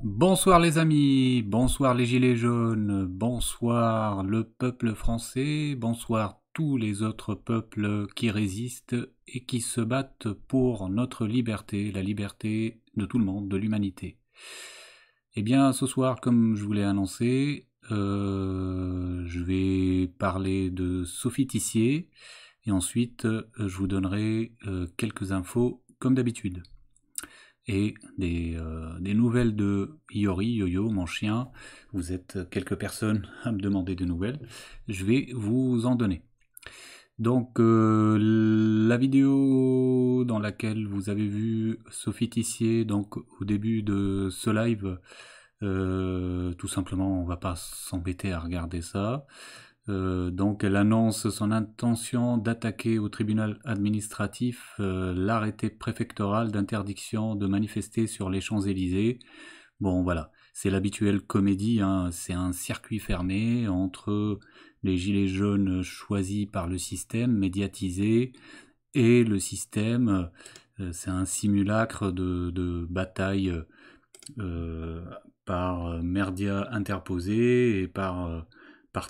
Bonsoir les amis, bonsoir les gilets jaunes, bonsoir le peuple français, bonsoir tous les autres peuples qui résistent et qui se battent pour notre liberté, la liberté de tout le monde, de l'humanité. Eh bien ce soir, comme je vous l'ai annoncé, je vais parler de Sophie Tissier et ensuite je vous donnerai quelques infos comme d'habitude et des nouvelles de Iori, Yo-Yo, mon chien. Vous êtes quelques personnes à me demander des nouvelles. Je vais vous en donner. Donc, la vidéo dans laquelle vous avez vu Sophie Tissier, donc au début de ce live, tout simplement, on va pas s'embêter à regarder ça. Donc elle annonce son intention d'attaquer au tribunal administratif l'arrêté préfectoral d'interdiction de manifester sur les Champs-Élysées. Bon voilà, c'est l'habituelle comédie, hein. C'est un circuit fermé entre les gilets jaunes choisis par le système, médiatisé, et le système. C'est un simulacre de bataille euh, par merdia interposés et par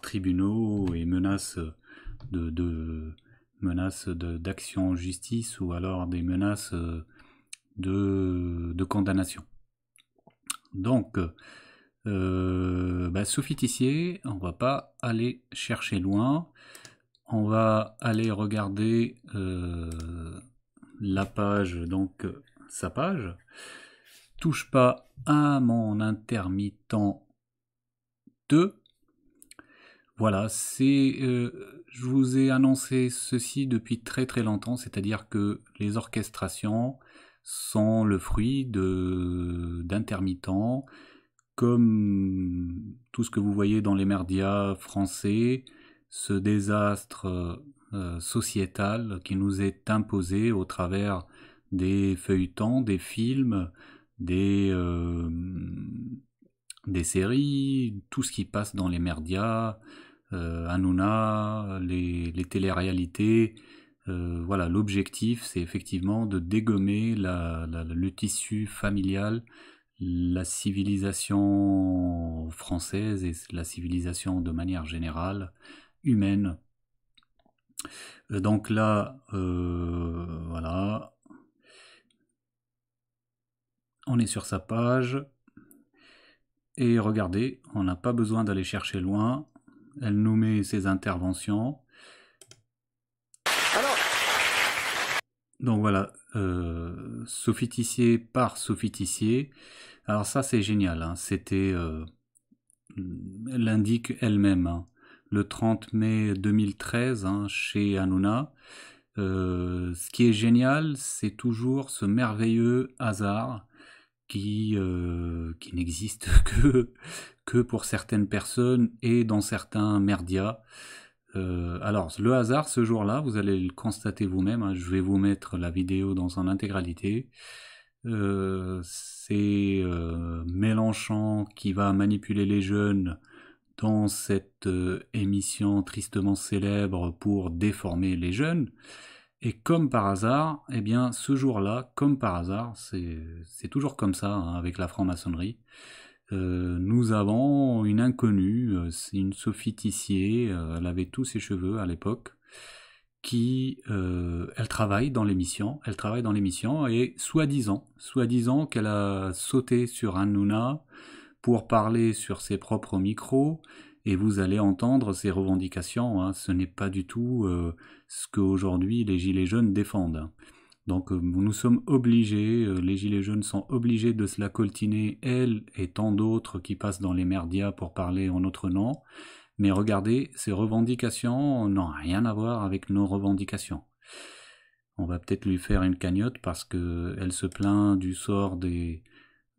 tribunaux et menaces d'action en justice ou alors des menaces de condamnation. Donc, Sophie Tissier, on va pas aller chercher loin. On va aller regarder la page, donc sa page. Touche pas à mon intermittent 2. Voilà, je vous ai annoncé ceci depuis très très longtemps, c'est-à-dire que les orchestrations sont le fruit d'intermittents, comme tout ce que vous voyez dans les médias français, ce désastre sociétal qui nous est imposé au travers des feuilletons, des films, des, euh, des séries, tout ce qui passe dans les médias, Hanouna, les téléréalités. Voilà, l'objectif, c'est effectivement de dégommer le tissu familial, la civilisation française et la civilisation de manière générale humaine. Donc là, voilà, on est sur sa page. Et regardez, on n'a pas besoin d'aller chercher loin. Elle nous met ses interventions. Donc voilà, Sophie Tissier par Sophie Tissier. Alors ça c'est génial, hein. Elle l'indique elle-même, hein. Le 30 mai 2013, hein, chez Hanouna. Ce qui est génial, c'est toujours ce merveilleux hasard qui n'existe que pour certaines personnes et dans certains merdias. Alors, le hasard, ce jour-là, vous allez le constater vous-même, hein, je vais vous mettre la vidéo dans son intégralité. C'est Mélenchon qui va manipuler les jeunes dans cette émission tristement célèbre pour déformer les jeunes. Et comme par hasard, eh bien, ce jour-là, comme par hasard, c'est toujours comme ça, hein, avec la franc-maçonnerie, nous avons une inconnue, c'est une Sophie Tissier, elle avait tous ses cheveux à l'époque, elle travaille dans l'émission, et soi-disant qu'elle a sauté sur Hanouna pour parler sur ses propres micros, et vous allez entendre ses revendications, hein. Ce n'est pas du tout ce qu'aujourd'hui les Gilets jaunes défendent. Donc nous sommes obligés, les Gilets jaunes sont obligés de se la coltiner, elle et tant d'autres qui passent dans les merdias pour parler en notre nom. Mais regardez, ces revendications n'ont rien à voir avec nos revendications. On va peut-être lui faire une cagnotte parce qu'elle se plaint du sort des,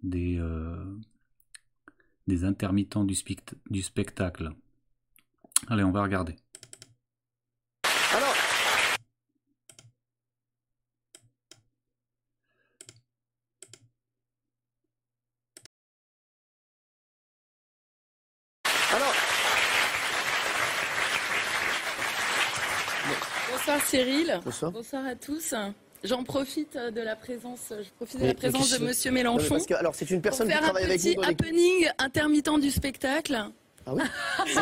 euh, des intermittents du spectacle. Allez, on va regarder. Bonsoir Cyril. Bonsoir. Bonsoir à tous. J'en profite de la présence, de Monsieur Mélenchon. Parce que, alors, c'est une personne qui pour faire travaille avec vous. un petit happening intermittent du spectacle. Ah oui. Tu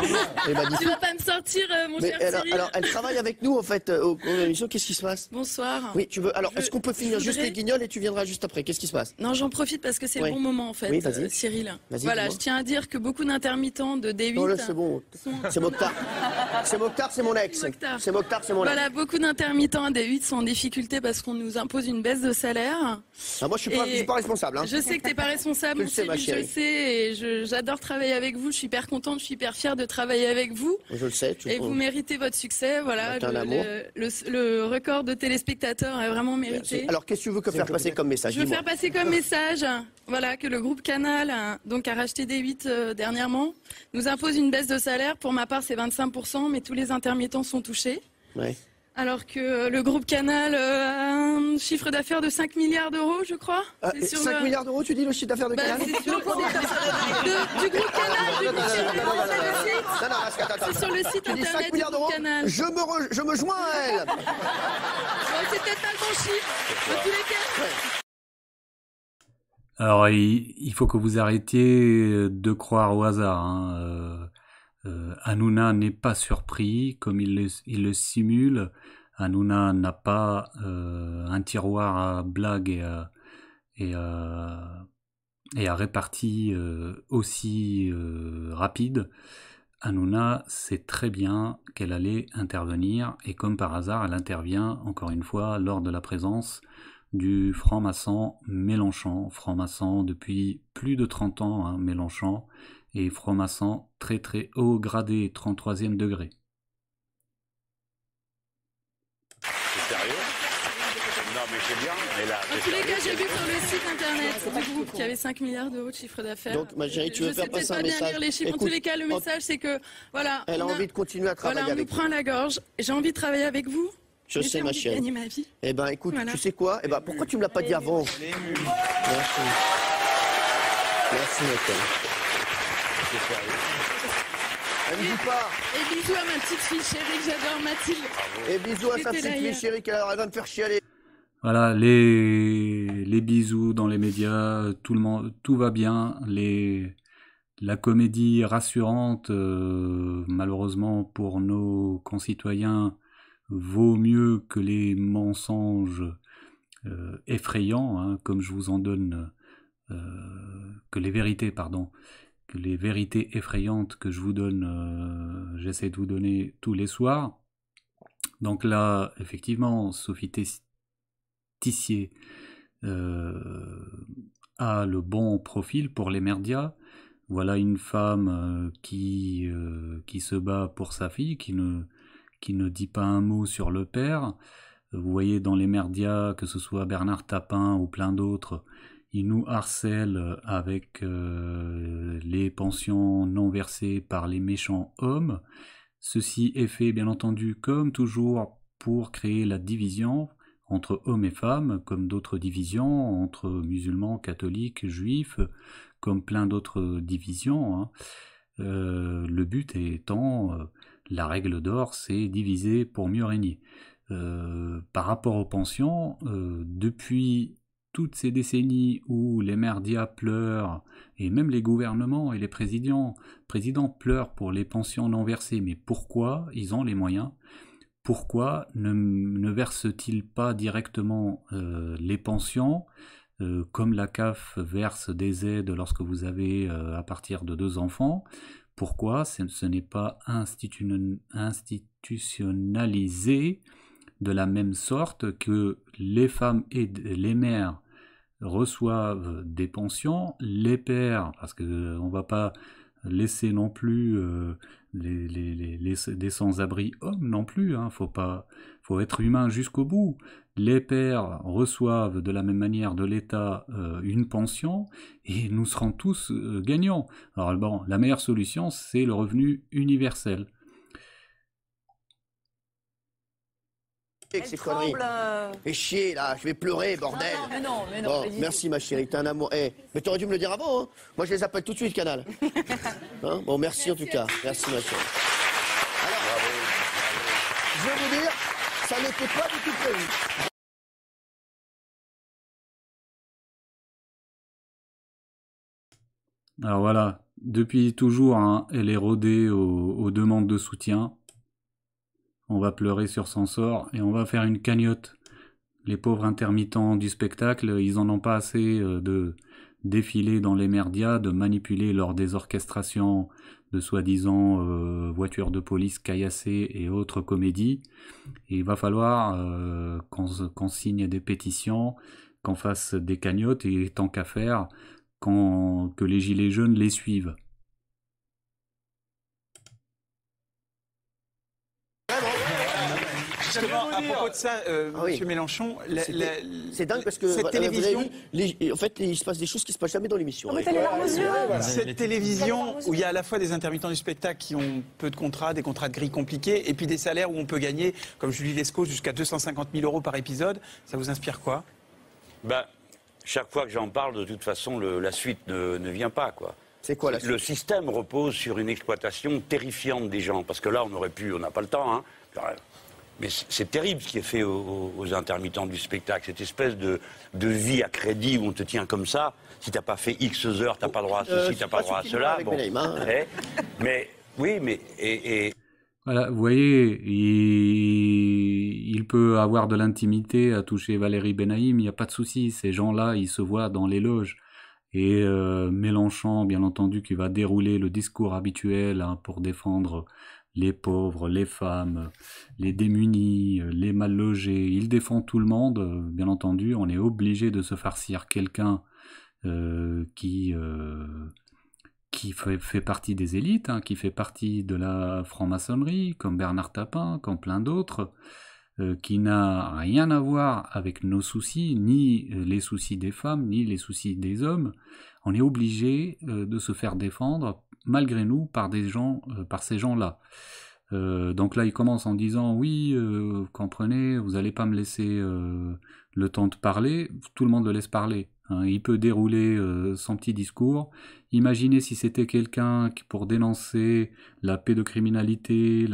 vas pas me sortir, mon cher Cyril. Alors, elle travaille avec nous, en fait, au cours de l'émission. Qu'est-ce qui se passe? Bonsoir. Oui, tu veux. Alors, est-ce qu'on peut finir juste les guignols et tu viendras juste après? Qu'est-ce qui se passe? Non, j'en profite parce que c'est le bon moment, en fait, oui, Cyril. Voilà, je tiens à dire que beaucoup d'intermittents de D8. Non, là, c'est bon. C'est Mokhtar. C'est Mokhtar, c'est mon ex. C'est Mokhtar, c'est mon ex. Voilà, beaucoup d'intermittents de D8 sont en difficulté parce qu'on nous impose une baisse de salaire. Ah, moi, je suis pas responsable. Hein. Je sais que t'es pas responsable, tu le sais, ma chérie. Je le sais, et j'adore travailler avec vous. Je suis hyper contente, je suis hyper fière de travailler avec vous. Je le sais. Et vous méritez votre succès. Voilà, le record de téléspectateurs est vraiment mérité. Alors, qu'est-ce que tu veux faire passer comme message? Je veux faire passer comme message, voilà, que le groupe Canal, donc a racheté D8 dernièrement, nous impose une baisse de salaire. Pour ma part, c'est 25%, mais tous les intermittents sont touchés. Ouais. Alors que le groupe Canal a un chiffre d'affaires de 5 milliards d'euros, je crois. 5 milliards d'euros, tu dis, le chiffre d'affaires de Canal? C'est sur, du groupe Canal, c'est sur le site internet du groupe Canal. Je me joins à elle. C'est peut-être pas le bon chiffre, dans tous les cas. Alors, il faut que vous arrêtiez de croire au hasard. Hein. Hanouna n'est pas surpris, comme il le simule. Hanouna n'a pas un tiroir à blagues et à répartie aussi rapide. Hanouna sait très bien qu'elle allait intervenir, et comme par hasard, elle intervient encore une fois lors de la présence du franc-maçon Mélenchon. Franc-maçon depuis plus de 30 ans, hein, Mélenchon, et franc-maçon très très haut gradé, 33e degré. C'est sérieux? Non mais c'est bien, mais là... En tous les cas, j'ai vu sur le site internet du groupe qu'il y avait 5 milliards d'euros de chiffre d'affaires. Donc, ma chérie, tu veux faire passer un message? Je sais pas bien lire les chiffres. En tous les cas, le message, c'est que, voilà... Elle a envie de continuer à travailler avec vous. Voilà, on nous prend la gorge. J'ai envie de travailler avec vous. Je sais, ma chérie. Gagner ma vie. Eh ben, écoute, tu sais quoi? Eh ben, pourquoi tu me l'as pas dit avant? Merci. Merci, Nathalie. Elle ne dit pas. Et bisous à ma petite fille chérie que j'adore, Mathilde. Et bisous à sa petite fille chérie qui va me faire chialer. Voilà, les bisous dans les médias, tout va bien. La comédie rassurante, malheureusement pour nos concitoyens, vaut mieux que les mensonges effrayants, hein, comme je vous en donne, que les vérités, pardon, que les vérités effrayantes que je vous donne, j'essaie de vous donner tous les soirs. Donc là, effectivement, Sophie Tissier a le bon profil pour les médias. Voilà une femme qui se bat pour sa fille, qui ne dit pas un mot sur le père. Vous voyez dans les médias, que ce soit Bernard Tapin ou plein d'autres, ils nous harcèlent avec les pensions non versées par les méchants hommes. Ceci est fait, bien entendu, comme toujours, pour créer la division entre hommes et femmes, comme d'autres divisions, entre musulmans, catholiques, juifs, comme plein d'autres divisions. Hein. Le but étant, la règle d'or, c'est diviser pour mieux régner. Par rapport aux pensions, depuis toutes ces décennies où les médias pleurent, et même les gouvernements et les présidents pleurent pour les pensions non versées, mais pourquoi ils ont les moyens? Pourquoi ne versent-ils pas directement les pensions, comme la CAF verse des aides lorsque vous avez à partir de 2 enfants? Pourquoi ce n'est pas institutionnalisé de la même sorte que les femmes et les mères reçoivent des pensions, les pères, parce qu'on ne va pas laisser non plus des sans-abri hommes non plus, hein, faut être humain jusqu'au bout. Les pères reçoivent de la même manière de l'État une pension, et nous serons tous gagnants. Alors bon, la meilleure solution, c'est le revenu universel. Ces conneries. Fais chier là, je vais pleurer, bordel. Non, mais non. Bon, merci ma chérie, t'es un amour. Mais t'aurais dû me le dire avant, hein. Moi je les appelle tout de suite, Canal. Hein, bon, merci en tout cas. Merci ma chérie. Alors, je vais vous dire, ça n'était pas du tout prévu. Alors voilà, depuis toujours, hein, elle est rodée aux demandes de soutien. On va pleurer sur son sort et on va faire une cagnotte. Les pauvres intermittents du spectacle, ils en ont pas assez de défiler dans les merdias, de manipuler lors des orchestrations de soi-disant voitures de police caillassées et autres comédies. Et il va falloir qu'on signe des pétitions, qu'on fasse des cagnottes et tant qu'à faire, que les gilets jaunes les suivent. Justement, à propos de ça, Monsieur Mélenchon, c'est dingue parce que cette télévision, en fait, il se passe des choses qui se passent jamais dans l'émission. cette télévision où il y a à la fois des intermittents du spectacle qui ont peu de contrats, des contrats de grille compliqués, et puis des salaires où on peut gagner, comme Julie Lescaut, jusqu'à 250 000 € par épisode, ça vous inspire quoi? Ben, chaque fois que j'en parle, de toute façon, la suite ne vient pas, quoi. C'est quoi la suite? Le système repose sur une exploitation terrifiante des gens. Parce que là, on n'a pas le temps, hein. Mais c'est terrible ce qui est fait aux intermittents du spectacle. Cette espèce de vie à crédit où on te tient comme ça. Si t'as pas fait X heures, t'as pas droit à ceci, t'as pas droit à cela. Bon. Mais oui, mais Voilà, vous voyez, il peut avoir de l'intimité à toucher Valérie Benaïm, il n'y a pas de souci. Ces gens-là, ils se voient dans les loges. Et Mélenchon, bien entendu, qui va dérouler le discours habituel hein, pour défendre les pauvres, les femmes, les démunis, les mal logés. Il défend tout le monde, bien entendu. On est obligé de se farcir quelqu'un qui fait partie des élites, hein, qui fait partie de la franc-maçonnerie, comme Bernard Tapin, comme plein d'autres, qui n'a rien à voir avec nos soucis, ni les soucis des femmes, ni les soucis des hommes. On est obligé de se faire défendre, malgré nous, par ces gens-là. Donc là, il commence en disant « Oui, vous comprenez, vous n'allez pas me laisser le temps de parler. » Tout le monde le laisse parler. Hein. Il peut dérouler son petit discours. Imaginez si c'était quelqu'un qui, pour dénoncer la pédocriminalité,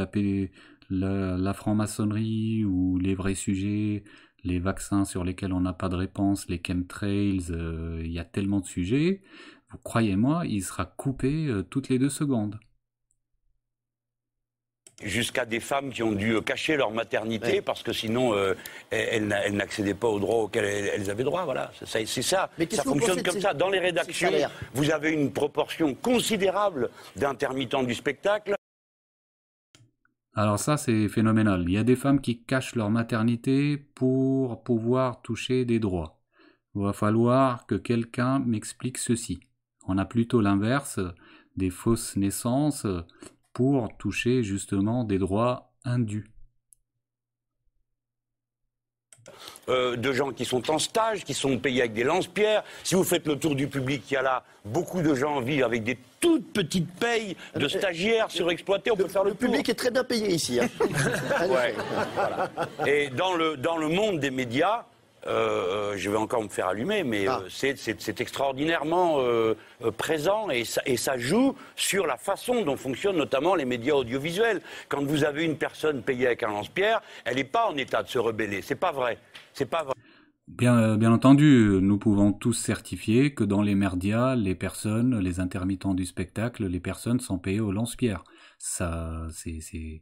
la franc-maçonnerie ou les vrais sujets, les vaccins sur lesquels on n'a pas de réponse, les chemtrails, il y a tellement de sujets. Vous croyez-moi, il sera coupé toutes les 2 secondes. jusqu'à des femmes qui ont dû cacher leur maternité parce que sinon elles n'accédaient pas aux droits auxquels elles avaient droit. Voilà, c'est ça. Ça fonctionne comme ça. Dans les rédactions, vous avez une proportion considérable d'intermittents du spectacle. Alors ça, c'est phénoménal. Il y a des femmes qui cachent leur maternité pour pouvoir toucher des droits. Il va falloir que quelqu'un m'explique ceci. On a plutôt l'inverse, des fausses naissances pour toucher justement des droits indus. De gens qui sont en stage, qui sont payés avec des lance-pierres. Si vous faites le tour du public, il y a là beaucoup de gens vivent avec des toutes petites payes de stagiaires surexploités. On peut faire le tour. Le public est très bien payé ici. Hein. Ouais, voilà. Et dans le monde des médias, je vais encore me faire allumer, mais c'est extraordinairement présent et ça joue sur la façon dont fonctionnent notamment les médias audiovisuels. Quand vous avez une personne payée avec un lance-pierre, elle n'est pas en état de se rebeller. C'est pas vrai. C'est pas vrai. Bien entendu, nous pouvons tous certifier que dans les merdias, les intermittents du spectacle, les personnes sont payées au lance-pierre. Ça, c'est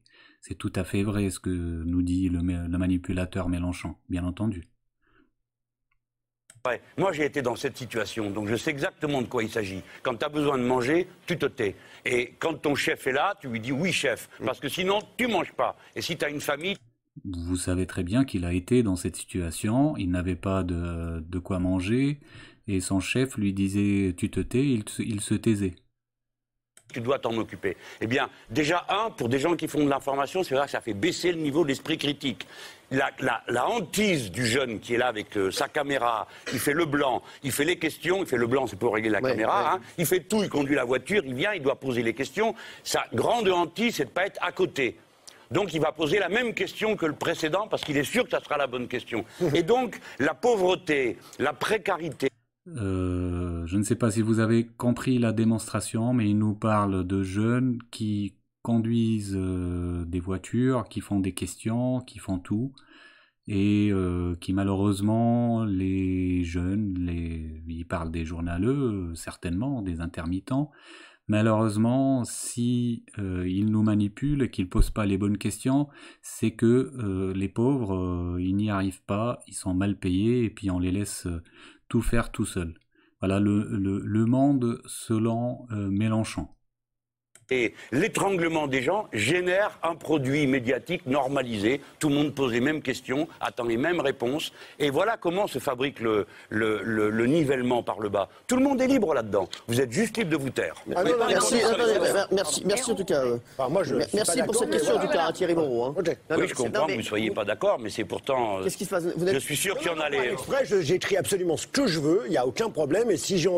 tout à fait vrai ce que nous dit le manipulateur Mélenchon, bien entendu. Ouais. Moi, j'ai été dans cette situation, donc je sais exactement de quoi il s'agit. Quand tu as besoin de manger, tu te tais. Et quand ton chef est là, tu lui dis oui, chef, parce que sinon, tu manges pas. Et si tu as une famille... Vous savez très bien qu'il a été dans cette situation, il n'avait pas de quoi manger, et son chef lui disait « tu te tais », il se taisait. Tu dois t'en occuper. Eh bien, déjà, pour des gens qui font de l'information, c'est vrai que ça fait baisser le niveau de l'esprit critique. La hantise du jeune qui est là avec sa caméra, il fait le blanc, il fait les questions, il fait le blanc, c'est pour régler la caméra, hein, il fait tout, il conduit la voiture, il vient, il doit poser les questions. Sa grande hantise, c'est de ne pas être à côté. Donc il va poser la même question que le précédent parce qu'il est sûr que ça sera la bonne question. Et donc, la pauvreté, la précarité... Je ne sais pas si vous avez compris la démonstration, mais il nous parle de jeunes qui conduisent des voitures, qui font des questions, qui font tout, et qui malheureusement, les jeunes, parle des journaleux, certainement, des intermittents. Malheureusement, si ils nous manipulent et qu'ils posent pas les bonnes questions, c'est que les pauvres, ils n'y arrivent pas, ils sont mal payés et puis on les laisse tout faire tout seuls. Voilà le monde selon Mélenchon. Et l'étranglement des gens génère un produit médiatique normalisé. Tout le monde pose les mêmes questions, attend les mêmes réponses. Et voilà comment se fabrique le nivellement par le bas. Tout le monde est libre là-dedans. Vous êtes juste libre de vous taire. Ah, non, merci en tout cas. Merci pour cette question en tout cas, Thierry Moreau. Hein. Oui, je comprends que vous ne soyez pas d'accord, mais c'est pourtant... Qu'est-ce qui se passe? Je suis sûr qu'il y en a les... Exprès, j'écris absolument ce que je veux, il n'y a aucun problème. Et si on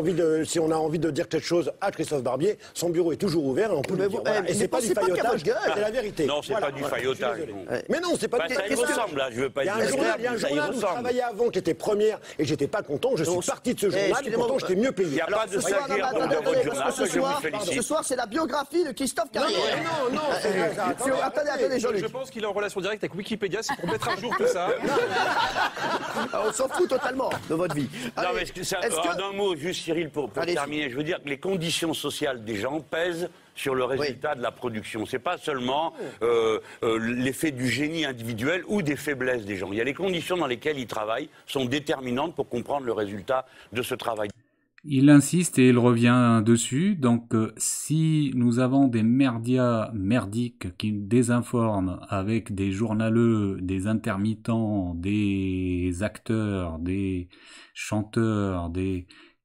a envie de dire quelque chose à Christophe Barbier, son bureau est toujours ouvert et on peut le dire. Voilà. Et c'est pas du faillotage, c'est la vérité. Non, c'est pas du faillotage. Mais non, c'est pas ça y ressemble, là, je veux pas dire. Il y a un journal où je travaillais avant qui était première et j'étais pas content. Je suis parti de ce journal et pourtant j'étais mieux payé. Il n'y a pas de stagiaire dans votre journal, je vous félicite. Ce soir, c'est la biographie de Christophe Carrière. Non, attendez, Jean-Luc. Je pense qu'il est en relation directe avec Wikipédia, c'est pour mettre à jour tout ça. On s'en fout totalement de votre vie. Non, mais un mot, juste Cyril, pour terminer. Je veux dire que les conditions sociales des gens pèsent sur le résultat de la production. C'est pas seulement l'effet du génie individuel ou des faiblesses des gens. Il y a les conditions dans lesquelles ils travaillent sont déterminantes pour comprendre le résultat de ce travail. Il insiste et il revient dessus. Donc, si nous avons des médias merdiques qui désinforment avec des journaleux, des intermittents, des acteurs, des chanteurs,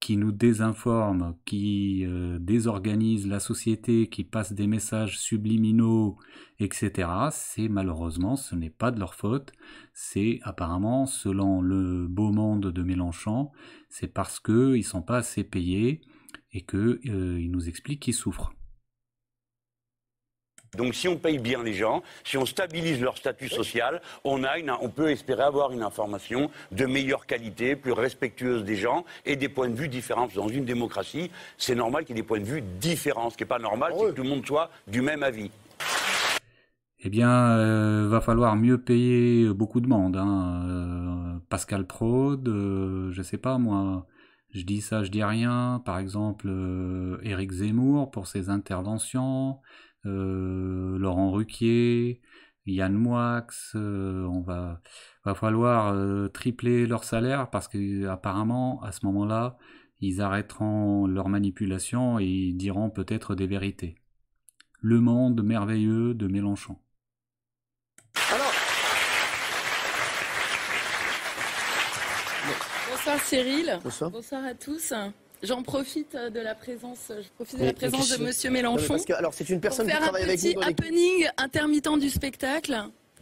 qui nous désinforment, qui désorganisent la société, qui passent des messages subliminaux, etc., c'est malheureusement, ce n'est pas de leur faute. C'est apparemment, selon le beau monde de Mélenchon, c'est parce qu'ils ne sont pas assez payés et qu'ils nous expliquent qu'ils souffrent. Donc si on paye bien les gens, si on stabilise leur statut social, on peut espérer avoir une information de meilleure qualité, plus respectueuse des gens et des points de vue différents. Dans une démocratie, c'est normal qu'il y ait des points de vue différents. Ce qui n'est pas normal, c'est que tout le monde soit du même avis. Eh bien, va falloir mieux payer beaucoup de monde. Pascal Praud, je sais pas moi, je dis ça, je dis rien. Par exemple, Éric Zemmour pour ses interventions. Laurent Ruquier, Yann Moix, va falloir tripler leur salaire parce qu'apparemment à ce moment-là ils arrêteront leur manipulation et ils diront peut-être des vérités. Le monde merveilleux de Mélenchon. Alors, bonsoir Cyril. Bonsoir. Bonsoir à tous. J'en profite de la présence, de Monsieur Mélenchon. Parce que, alors, c'est une personne pour qui faire travaille un avec petit nous. happening intermittent du spectacle.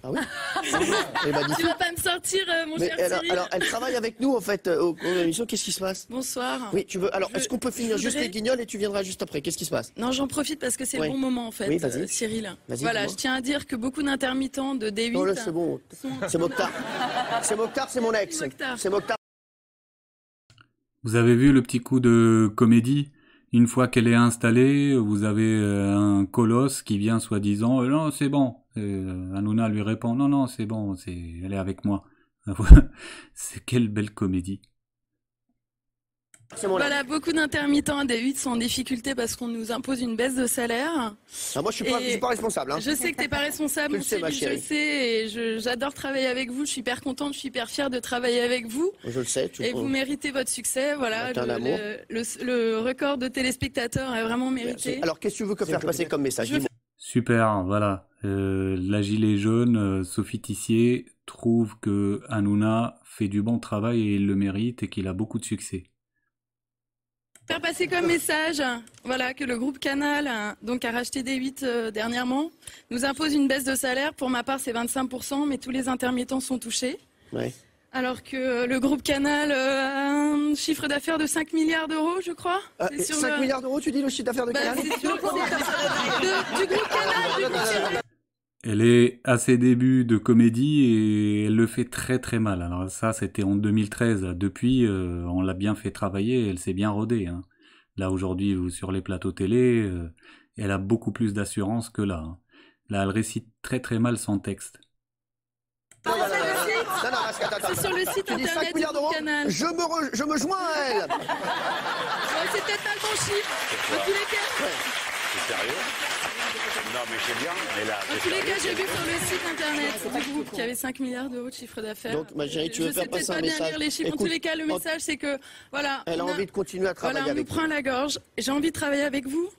Ah oui. Tu vas pas me sortir, mon cher Cyril. Alors, elle travaille avec nous en fait au cours de l'émission. Qu'est-ce qui se passe? Bonsoir. Oui, tu veux. Alors, est-ce qu'on peut finir juste les guignols et tu viendras juste après? Qu'est-ce qui se passe? Non, j'en profite parce que c'est le bon moment en fait, oui, vas-y. Cyril. Vas-y, voilà, dis-moi. je tiens à dire que beaucoup d'intermittents de D8. Non, là, c'est bon. C'est Mokhtar. C'est Mokhtar, c'est mon ex. C'est Mokhtar. Vous avez vu le petit coup de comédie? Une fois qu'elle est installée, vous avez un colosse qui vient soi-disant « Non, c'est bon ». Hanouna lui répond « Non, non, c'est bon, elle est avec moi ». C'est quelle belle comédie. Voilà, beaucoup d'intermittents D8 sont en difficulté parce qu'on nous impose une baisse de salaire. Ah, moi, je suis pas responsable. Hein. Je sais que tu n'es pas responsable, Tu le sais, ma chérie. je sais, et j'adore travailler avec vous. Je suis hyper contente, je suis hyper fière de travailler avec vous. Je le sais. Et vous méritez votre succès. Voilà, le record de téléspectateurs est vraiment mérité. Alors, qu'est-ce que tu veux faire passer comme message? Super, voilà. La gilet jaune, Sophie Tissier, trouve que Hanouna fait du bon travail et il le mérite et qu'il a beaucoup de succès. Faire passer comme message, voilà, que le groupe Canal, donc a racheté D8 dernièrement, nous impose une baisse de salaire. Pour ma part, c'est 25%, mais tous les intermittents sont touchés. Ouais. Alors que le groupe Canal a un chiffre d'affaires de 5 milliards d'euros, je crois. 5 milliards d'euros, tu dis, le chiffre d'affaires de Canal? C'est du groupe Canal. Elle est à ses débuts de comédie et elle le fait très très mal. Alors ça, c'était en 2013. Depuis, on l'a bien fait travailler, elle s'est bien rodée. Hein. Là, aujourd'hui, sur les plateaux télé, elle a beaucoup plus d'assurance que là. Hein. Là, elle récite très très mal son texte. Non, parce qu'attends, c'est sur le site Tu dis 5 internet du milliards d'euros, canal. je me joins à elle. Ouais, c'est peut-être pas le bon chiffre. Dans tous les cas, C'est sérieux? Non, mais c'est bien. Mais là, dans tous les cas, j'ai vu sur le site internet du groupe qu'il y avait 5 milliards d'euros de chiffre d'affaires. Donc, ma chérie, tu veux Je faire sais passer peut-être un pas bien message? lire les chiffres. En Écoute, tous les cas, le message, c'est que, voilà. Elle a envie de continuer à travailler Voilà, on nous avec prend nous. la gorge. J'ai envie de travailler avec vous.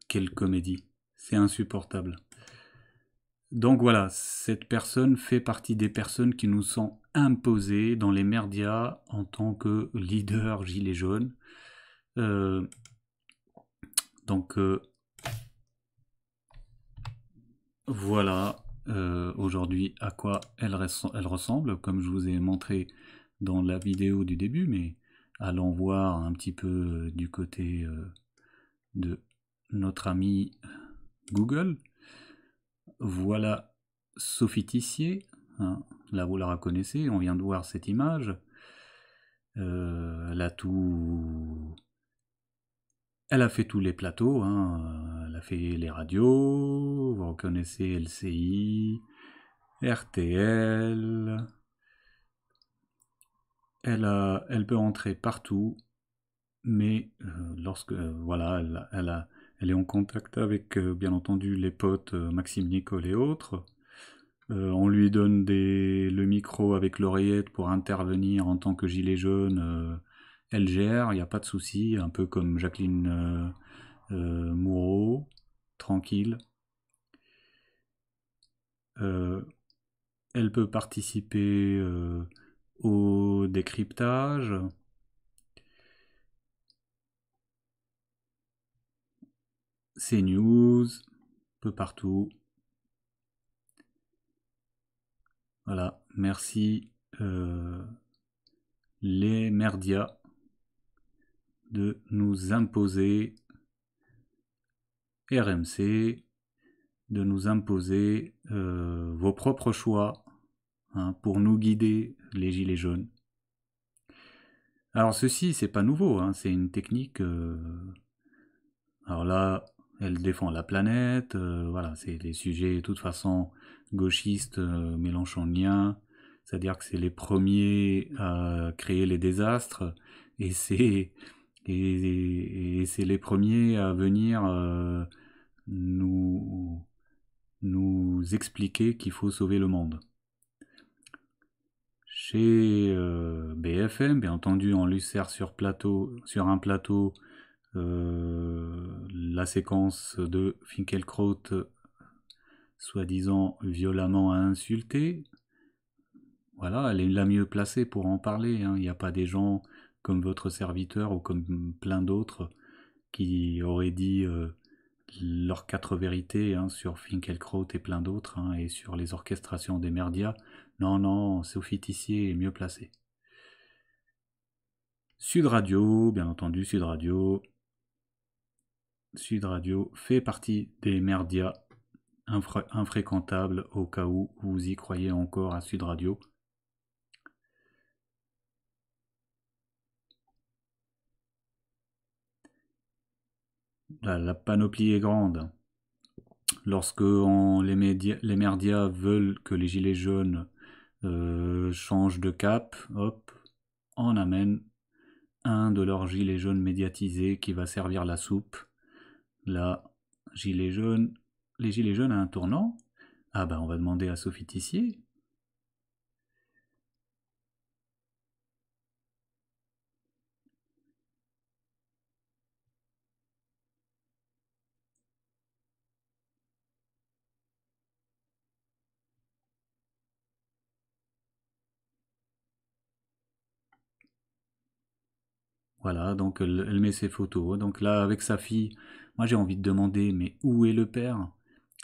Quelle comédie. C'est insupportable. Donc voilà, cette personne fait partie des personnes qui nous sont imposées dans les médias en tant que leader gilet jaune. Donc voilà aujourd'hui à quoi elle ressemble, comme je vous ai montré dans la vidéo du début, mais allons voir un petit peu du côté de notre ami Google. Voilà Sophie Tissier, hein, là vous la reconnaissez, on vient de voir cette image. Elle a fait tous les plateaux, hein. Elle a fait les radios, vous reconnaissez LCI, RTL. Elle peut entrer partout, mais voilà, elle est en contact avec, bien entendu, les potes Maxime Nicole et autres. On lui donne le micro avec l'oreillette pour intervenir en tant que gilet jaune. Elle gère, il n'y a pas de souci, un peu comme Jacqueline Moureau, tranquille. Elle peut participer au décryptage. CNews, peu partout. Voilà, merci les merdias de nous imposer RMC, de nous imposer vos propres choix, hein, pour nous guider, les gilets jaunes. Alors ceci, c'est pas nouveau, hein, c'est une technique. Alors là, elle défend la planète, voilà, c'est des sujets de toute façon gauchistes, mélenchoniens, c'est-à-dire que c'est les premiers à créer les désastres, et c'est les premiers à venir nous expliquer qu'il faut sauver le monde. Chez BFM, bien entendu, on lui sert sur un plateau la séquence de Finkielkraut soi-disant violemment insulté. Voilà, elle est la mieux placée pour en parler, hein. Il n'y a pas des gens comme votre serviteur ou comme plein d'autres qui auraient dit leurs 4 vérités, hein, sur Finkielkraut et plein d'autres, hein, et sur les orchestrations des merdias. Non, Sophie Tissier est mieux placée. Sud Radio, bien entendu, Sud Radio fait partie des merdias infréquentables au cas où vous y croyez encore à Sud Radio. La panoplie est grande. Lorsque les merdias veulent que les gilets jaunes changent de cap, hop, on amène un de leurs gilets jaunes médiatisés qui va servir la soupe. Là, les gilets jaunes à un tournant. Ah ben on va demander à Sophie Tissier. Voilà, donc elle met ses photos. Donc là, avec sa fille, moi j'ai envie de demander, mais où est le père?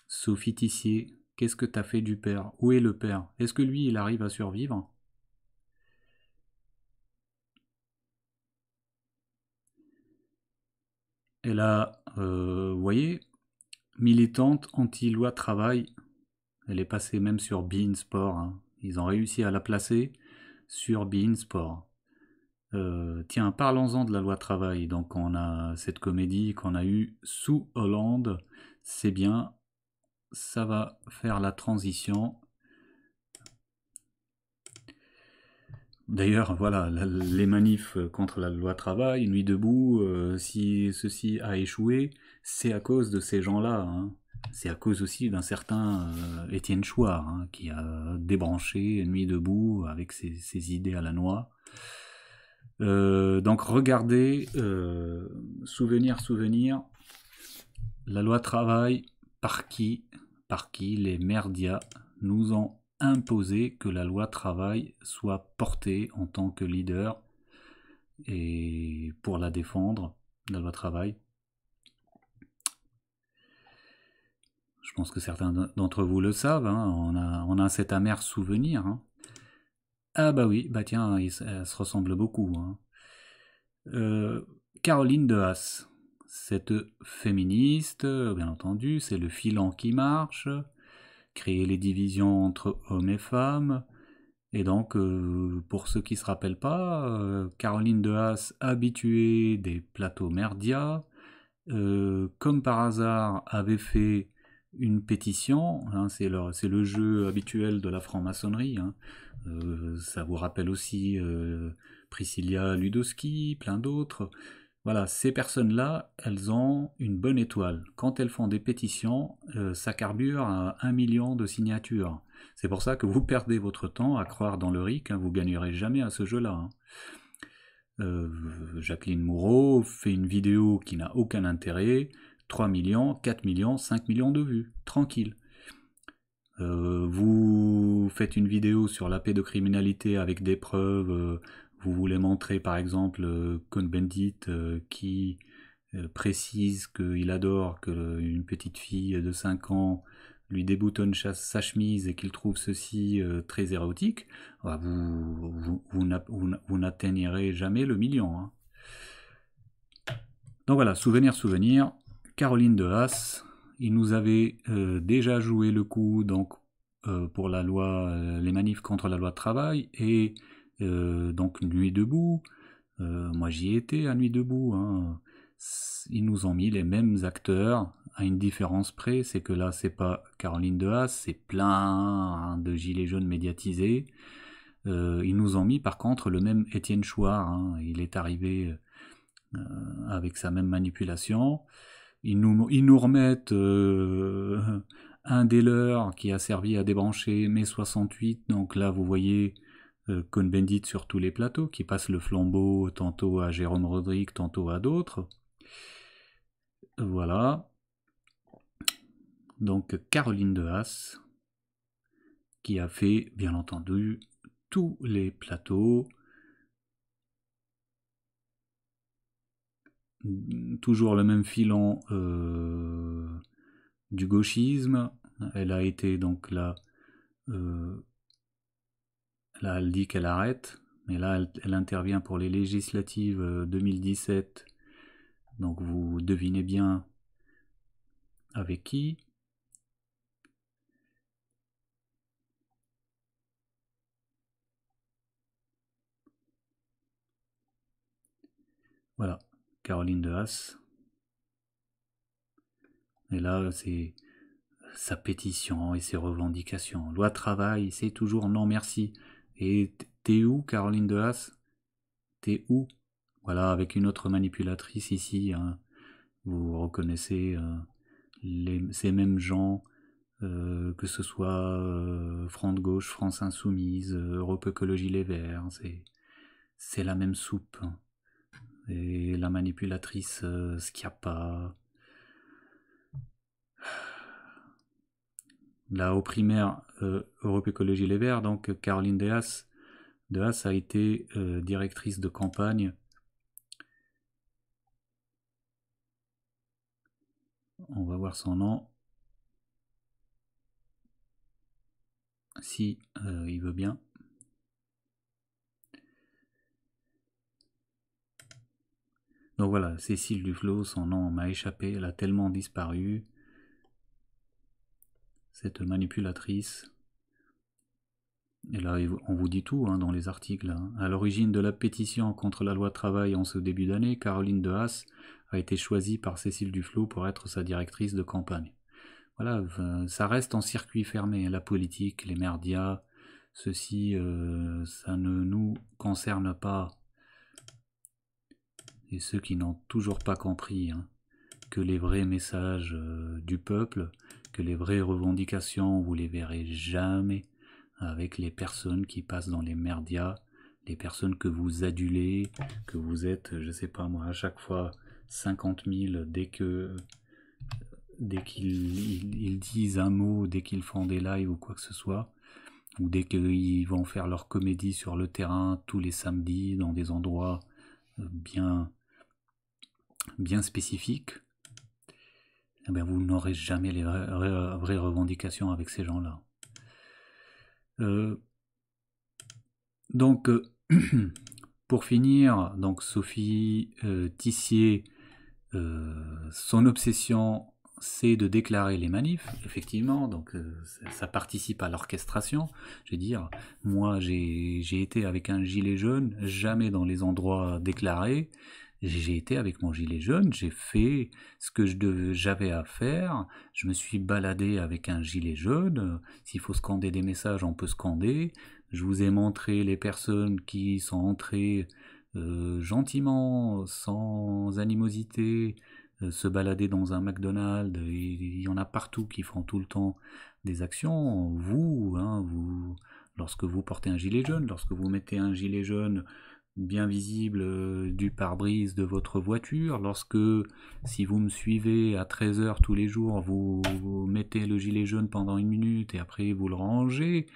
Sophie Tissier, qu'est-ce que t'as fait du père? Où est le père? Est-ce que lui, il arrive à survivre? Et là, vous voyez, militante anti-loi travail, elle est passée même sur beIN Sport, hein. Ils ont réussi à la placer sur beIN Sport. Tiens, parlons-en de la loi travail. Donc on a cette comédie qu'on a eue sous Hollande, c'est bien, ça va faire la transition. D'ailleurs, voilà, les manifs contre la loi travail, Nuit debout, si ceci a échoué, c'est à cause de ces gens-là. Hein. C'est à cause aussi d'un certain Étienne Chouard, hein, qui a débranché Nuit debout avec ses idées à la noix. Donc regardez, souvenir, la loi travail, par qui les merdias nous ont imposé que la loi travail soit portée en tant que leader et pour la défendre, la loi travail. Je pense que certains d'entre vous le savent, hein, on a cet amer souvenir. Hein. Ah bah oui, bah tiens, elles se ressemblent beaucoup. Hein. Caroline de Haas, cette féministe, bien entendu, c'est le filant qui marche, créer les divisions entre hommes et femmes. Et donc, pour ceux qui ne se rappellent pas, Caroline de Haas, habituée des plateaux merdia, comme par hasard, avait fait une pétition, hein, c'est le jeu habituel de la franc-maçonnerie, hein. Ça vous rappelle aussi Priscilla Ludowski, plein d'autres. Voilà, ces personnes-là, elles ont une bonne étoile. Quand elles font des pétitions, ça carbure à 1 million de signatures. C'est pour ça que vous perdez votre temps à croire dans le RIC, hein, vous gagnerez jamais à ce jeu-là. Hein. Jacqueline Moureau fait une vidéo qui n'a aucun intérêt, 3 millions, 4 millions, 5 millions de vues, tranquille. Vous faites une vidéo sur la pédocriminalité avec des preuves, vous voulez montrer par exemple Cohn-Bendit qui précise qu'il adore qu'une petite fille de 5 ans lui déboutonne sa chemise et qu'il trouve ceci très érotique, vous n'atteignerez jamais le million. Hein. Donc voilà, souvenir, Caroline de Haas, il nous avait déjà joué le coup donc, pour la loi, les manifs contre la loi de travail, et donc Nuit debout, moi j'y étais à Nuit debout, hein. Ils nous ont mis les mêmes acteurs, à une différence près, c'est que là c'est pas Caroline de Haas, c'est plein de gilets jaunes médiatisés. Ils nous ont mis par contre le même Étienne Chouard, hein. Il est arrivé avec sa même manipulation. Ils nous remettent un des leurs qui a servi à débrancher mai 68, donc là vous voyez Cohn-Bendit sur tous les plateaux, qui passe le flambeau tantôt à Jérôme Rodrigue, tantôt à d'autres. Voilà. Donc Caroline de Haas, qui a fait, bien entendu, tous les plateaux. Toujours le même filon du gauchisme. Elle a été donc là, là elle dit qu'elle arrête, mais là elle intervient pour les législatives 2017, donc vous devinez bien avec qui. Voilà, Caroline de Haas. Et là, c'est sa pétition et ses revendications. Loi travail, c'est toujours non merci. Et t'es où, Caroline de Haas? T'es où? Voilà, avec une autre manipulatrice ici. Hein. Vous reconnaissez ces mêmes gens, que ce soit Front de Gauche, France Insoumise, Europe Écologie Les Verts. C'est la même soupe. Hein. Et la manipulatrice Schiappa. Là, au primaire, Europe Écologie Les Verts, donc Caroline de Haas a été directrice de campagne. On va voir son nom. Si il veut bien. Donc voilà, Cécile Duflot, son nom m'a échappé, elle a tellement disparu. Cette manipulatrice. Et là, on vous dit tout hein, dans les articles. Hein. À l'origine de la pétition contre la loi travail en ce début d'année, Caroline de Haas a été choisie par Cécile Duflot pour être sa directrice de campagne. voilà, ça reste en circuit fermé. La politique, les médias, ceci, ça ne nous concerne pas. Et ceux qui n'ont toujours pas compris hein, que les vrais messages du peuple, que les vraies revendications, vous les verrez jamais avec les personnes qui passent dans les médias, les personnes que vous adulez, que vous êtes, je sais pas moi, à chaque fois 50 000 dès qu'ils disent un mot, dès qu'ils font des lives ou quoi que ce soit, ou dès qu'ils vont faire leur comédie sur le terrain tous les samedis dans des endroits bien spécifiques, eh bien vous n'aurez jamais les vraies revendications avec ces gens-là. Donc, pour finir, donc Sophie Tissier, son obsession, c'est de déclarer les manifs, effectivement, donc ça participe à l'orchestration. Je veux dire, moi j'ai été avec un gilet jaune, jamais dans les endroits déclarés. J'ai été avec mon gilet jaune, j'ai fait ce que j'avais à faire, je me suis baladé avec un gilet jaune, s'il faut scander des messages, on peut scander. Je vous ai montré les personnes qui sont entrées gentiment, sans animosité, se balader dans un McDonald's, il y en a partout qui font tout le temps des actions. Vous, lorsque vous portez un gilet jaune, lorsque vous mettez un gilet jaune bien visible du pare-brise de votre voiture, lorsque, si vous me suivez à 13h tous les jours, vous mettez le gilet jaune pendant 1 minute et après vous le rangez,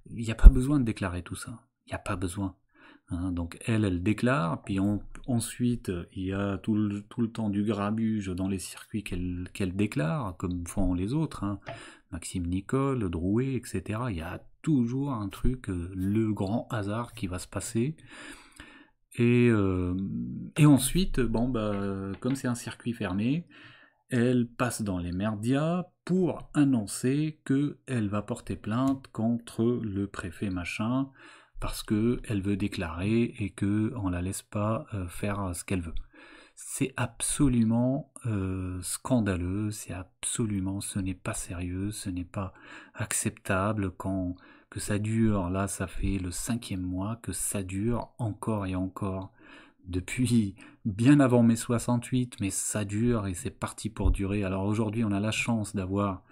il n'y a pas besoin de déclarer tout ça, il n'y a pas besoin. Donc elle déclare, puis ensuite il y a tout le temps du grabuge dans les circuits qu'elle déclare, comme font les autres, Maxime Nicole, Drouet, etc. Il y a toujours un truc, le grand hasard qui va se passer. Et ensuite, comme c'est un circuit fermé, elle passe dans les médias pour annoncer qu'elle va porter plainte contre le préfet machin, parce qu'elle veut déclarer et qu'on ne la laisse pas faire ce qu'elle veut. C'est absolument scandaleux, ce n'est pas sérieux, ce n'est pas acceptable que ça dure, là ça fait le 5e mois que ça dure encore et encore, depuis bien avant mai 68, mais ça dure et c'est parti pour durer. Alors aujourd'hui on a la chance d'avoir,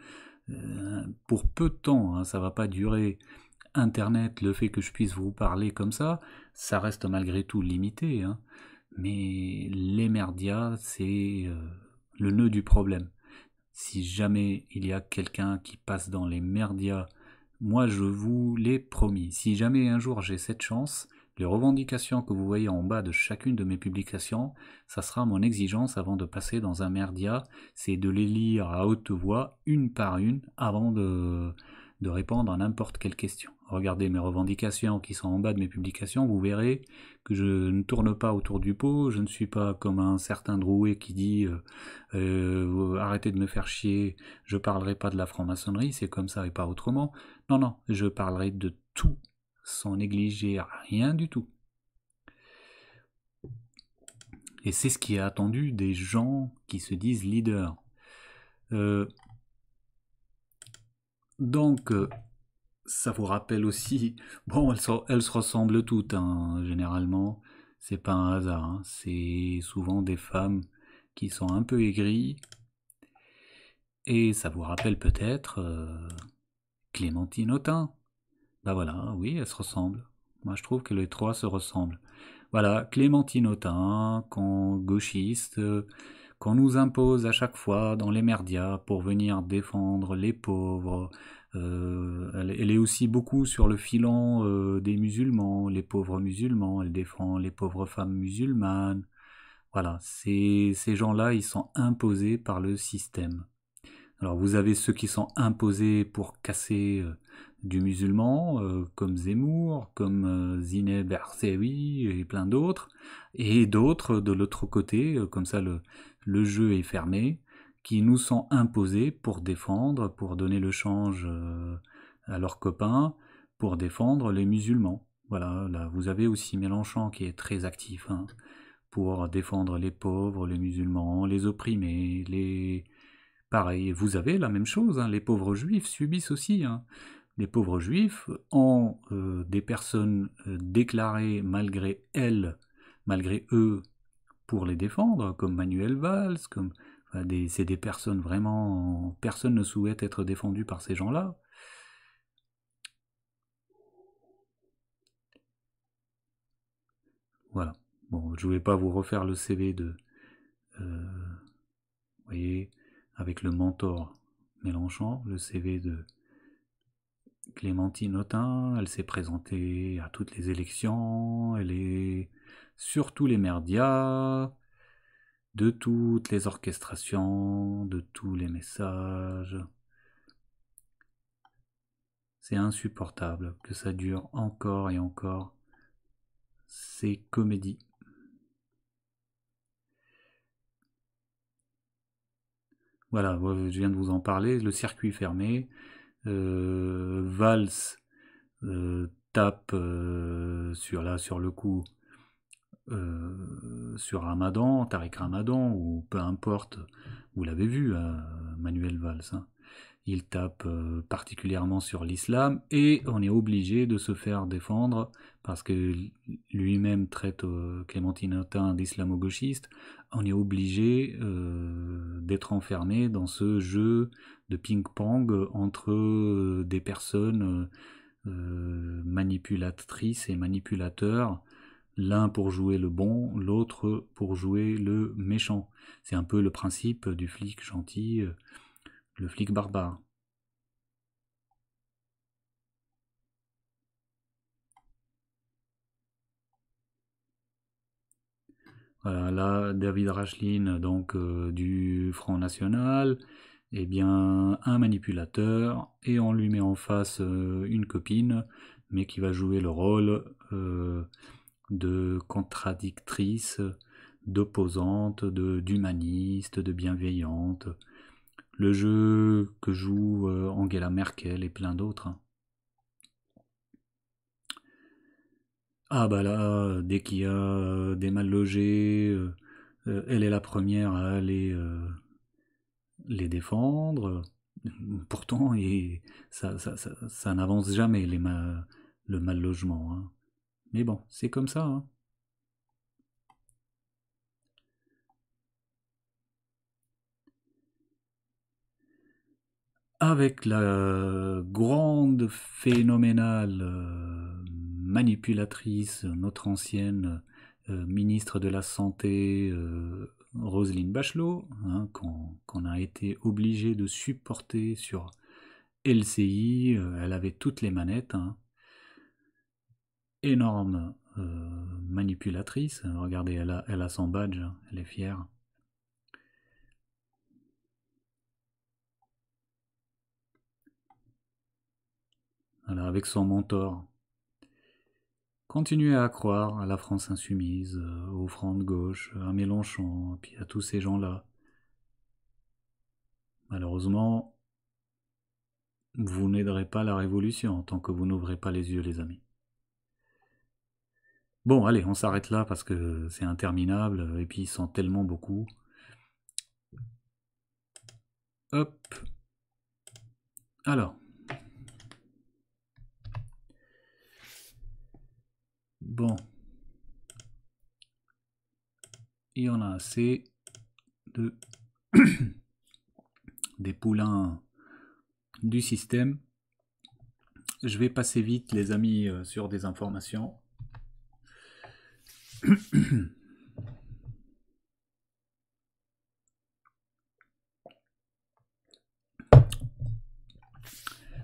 pour peu de temps, ça va pas durer, Internet, le fait que je puisse vous parler comme ça reste malgré tout limité, mais les médias, c'est le nœud du problème. Si jamais il y a quelqu'un qui passe dans les médias, moi je vous l'ai promis, si jamais un jour j'ai cette chance, les revendications que vous voyez en bas de chacune de mes publications, ça sera mon exigence avant de passer dans un média, c'est de les lire à haute voix, une par une, avant de répondre à n'importe quelle question. Regardez mes revendications qui sont en bas de mes publications, vous verrez que je ne tourne pas autour du pot, je ne suis pas comme un certain Drouet qui dit arrêtez de me faire chier, je parlerai pas de la franc-maçonnerie, c'est comme ça et pas autrement. Non, je parlerai de tout, sans négliger rien du tout. Et c'est ce qui est attendu des gens qui se disent leaders. Donc, ça vous rappelle aussi, bon, elles se ressemblent toutes, généralement, c'est pas un hasard, c'est souvent des femmes qui sont un peu aigries, et ça vous rappelle peut-être Clémentine Autain. Bah voilà, oui, elles se ressemblent. Moi, je trouve que les trois se ressemblent. Voilà, Clémentine Autain, gauchiste, qu'on nous impose à chaque fois dans les médias pour venir défendre les pauvres. Elle est aussi beaucoup sur le filon des musulmans, les pauvres musulmans, elle défend les pauvres femmes musulmanes. Voilà, ces gens-là, ils sont imposés par le système. Alors vous avez ceux qui sont imposés pour casser du musulman, comme Zemmour, comme Zineb Erzewi et plein d'autres, et d'autres de l'autre côté, comme ça le jeu est fermé, qui nous sont imposés pour défendre, pour donner le change à leurs copains, pour défendre les musulmans. Voilà, là vous avez aussi Mélenchon qui est très actif, pour défendre les pauvres, les musulmans, les opprimés, pareil, vous avez la même chose, hein, les pauvres juifs subissent aussi. Hein. Les pauvres juifs ont des personnes déclarées malgré eux, pour les défendre, comme Manuel Valls, c'est des personnes vraiment... Personne ne souhaite être défendu par ces gens-là. Voilà. Bon, je ne vais pas vous refaire le CV de... vous voyez, avec le mentor Mélenchon, le CV de Clémentine Autain, elle s'est présentée à toutes les élections, elle est sur tous les médias, de toutes les orchestrations, de tous les messages. C'est insupportable que ça dure encore et encore, ces comédies. Voilà, je viens de vous en parler, le circuit fermé. Valls tape sur le coup sur Ramadan, Tariq Ramadan, ou peu importe, vous l'avez vu, Manuel Valls, hein. Il tape particulièrement sur l'islam, et on est obligé de se faire défendre, parce que lui-même traite Clémentine Autain d'islamo-gauchiste. On est obligé d'être enfermé dans ce jeu de ping-pong entre des personnes manipulatrices et manipulateurs, l'un pour jouer le bon, l'autre pour jouer le méchant. C'est un peu le principe du flic gentil, le flic barbare. Voilà, là, David Rachlin, donc du Front National, eh bien, un manipulateur, et on lui met en face une copine, mais qui va jouer le rôle de contradictrice, d'opposante, d'humaniste, de bienveillante. Le jeu que joue Angela Merkel et plein d'autres. Hein. Ah bah là, dès qu'il y a des mal logés, elle est la première à aller les défendre. Pourtant, ça n'avance jamais, le mal logement. Hein. Mais bon, c'est comme ça. Hein. Avec la grande, phénoménale manipulatrice, notre ancienne ministre de la Santé, Roselyne Bachelot, hein, qu'on a été obligé de supporter sur LCI. Elle avait toutes les manettes. Hein. Énorme manipulatrice. Regardez, elle a son badge, hein, elle est fière. Voilà, avec son mentor. Continuez à croire à la France insoumise, au Front de gauche, à Mélenchon, puis à tous ces gens-là. Malheureusement, vous n'aiderez pas la révolution tant que vous n'ouvrez pas les yeux, les amis. Bon, allez, on s'arrête là parce que c'est interminable, et puis ils sont tellement beaucoup. Hop. Alors. Bon. Il y en a assez de des poulains du système. Je vais passer vite, les amis, sur des informations.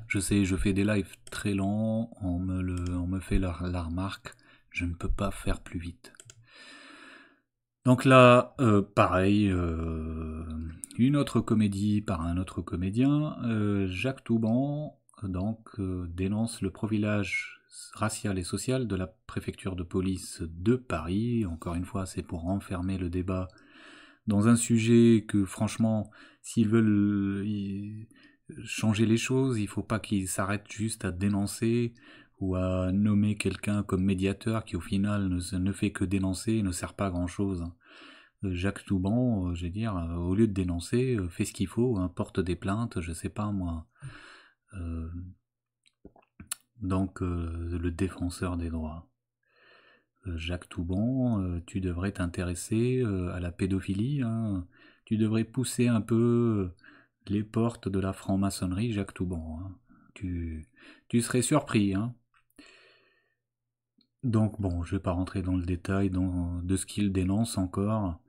Je sais, je fais des lives très longs, on me fait la remarque, je ne peux pas faire plus vite. Donc là, pareil, une autre comédie par un autre comédien, Jacques Toubon, donc dénonce le profilage racial et social de la préfecture de police de Paris. Encore une fois, c'est pour enfermer le débat dans un sujet que, franchement, s'ils veulent changer les choses, il ne faut pas qu'ils s'arrêtent juste à dénoncer ou à nommer quelqu'un comme médiateur qui au final ne fait que dénoncer et ne sert pas à grand chose. Jacques Toubon, je veux dire, au lieu de dénoncer, fait ce qu'il faut, hein, porte des plaintes, je sais pas moi. Donc, le défenseur des droits. Jacques Toubon, tu devrais t'intéresser à la pédophilie, hein. Tu devrais pousser un peu les portes de la franc-maçonnerie, Jacques Toubon, hein. Tu serais surpris, hein. Donc bon, je vais pas rentrer dans le détail de ce qu'il dénonce encore.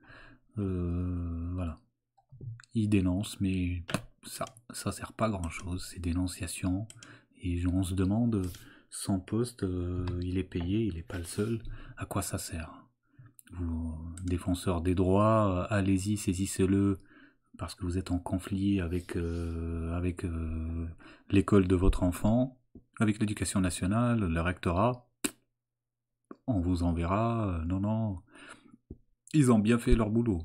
Voilà. Il dénonce, mais ça sert pas à grand chose, ces dénonciations. Et on se demande, son poste, il est payé, il est pas le seul. À quoi ça sert? Vous, défenseurs des droits, allez-y, saisissez-le, parce que vous êtes en conflit avec l'école de votre enfant, avec l'éducation nationale, le rectorat. On vous enverra. Non, non. Ils ont bien fait leur boulot.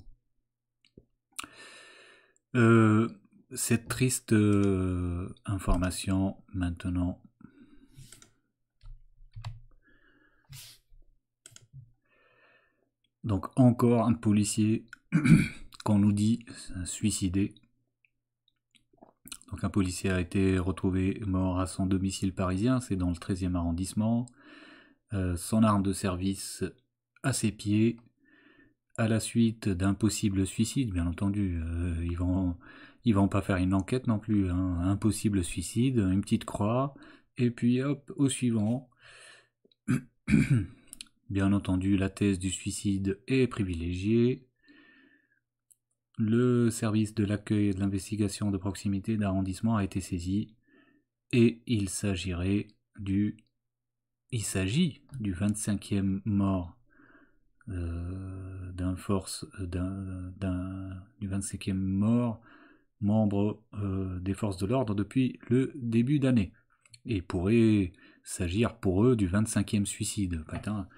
Cette triste information maintenant. Donc encore un policier qu'on nous dit suicidé. Donc un policier a été retrouvé mort à son domicile parisien, c'est dans le 13e arrondissement. Son arme de service à ses pieds, à la suite d'un possible suicide, bien entendu. Ils vont pas faire une enquête non plus, hein. Un possible suicide, une petite croix, et puis hop, au suivant. Bien entendu, la thèse du suicide est privilégiée. Le service de l'accueil et de l'investigation de proximité d'arrondissement a été saisi, et il s'agit du 25e mort du 25e mort membre des forces de l'ordre depuis le début d'année. Et pourrait s'agir pour eux du 25e suicide. Putain,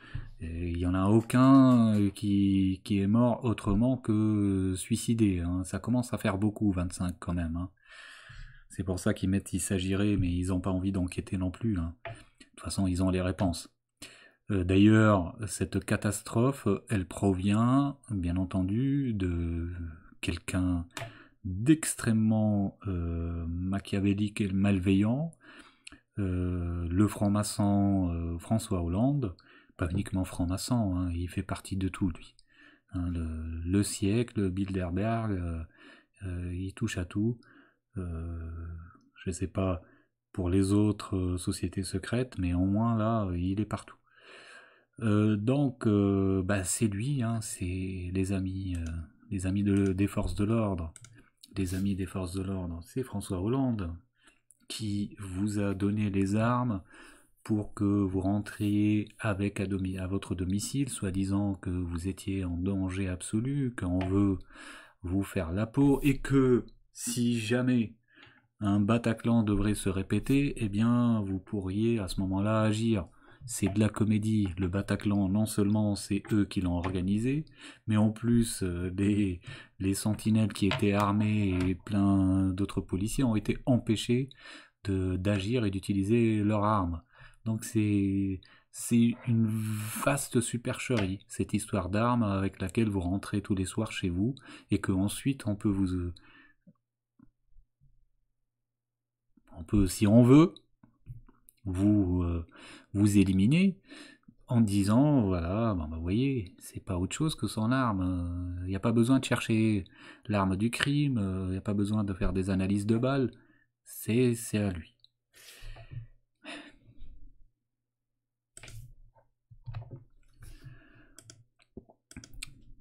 il n'y en a aucun qui est mort autrement que suicidé, hein. Ça commence à faire beaucoup, 25 quand même, hein. C'est pour ça qu'ils mettent il s'agirait, mais ils n'ont pas envie d'enquêter non plus, hein. De toute façon, ils ont les réponses. D'ailleurs, cette catastrophe, elle provient, bien entendu, de quelqu'un d'extrêmement machiavélique et malveillant, le franc-maçon François Hollande, pas uniquement franc-maçon, hein, il fait partie de tout, lui. Hein, le siècle, Bilderberg, il touche à tout. Je sais pas pour les autres sociétés secrètes, mais au moins là, il est partout. Donc, c'est lui, hein, c'est les amis des forces de l'ordre. Les amis des forces de l'ordre, c'est François Hollande qui vous a donné les armes pour que vous rentriez à votre domicile, soi-disant que vous étiez en danger absolu, qu'on veut vous faire la peau, et que si jamais un Bataclan devrait se répéter, eh bien vous pourriez à ce moment-là agir. C'est de la comédie. Le Bataclan, non seulement c'est eux qui l'ont organisé, mais en plus les sentinelles qui étaient armées et plein d'autres policiers ont été empêchés d'agir et d'utiliser leurs armes. Donc c'est une vaste supercherie, cette histoire d'armes avec laquelle vous rentrez tous les soirs chez vous et que ensuite on peut, si on veut, vous éliminer en disant voilà, vous voyez, c'est pas autre chose que son arme. Il n'y a pas besoin de chercher l'arme du crime, il n'y a pas besoin de faire des analyses de balles, c'est à lui.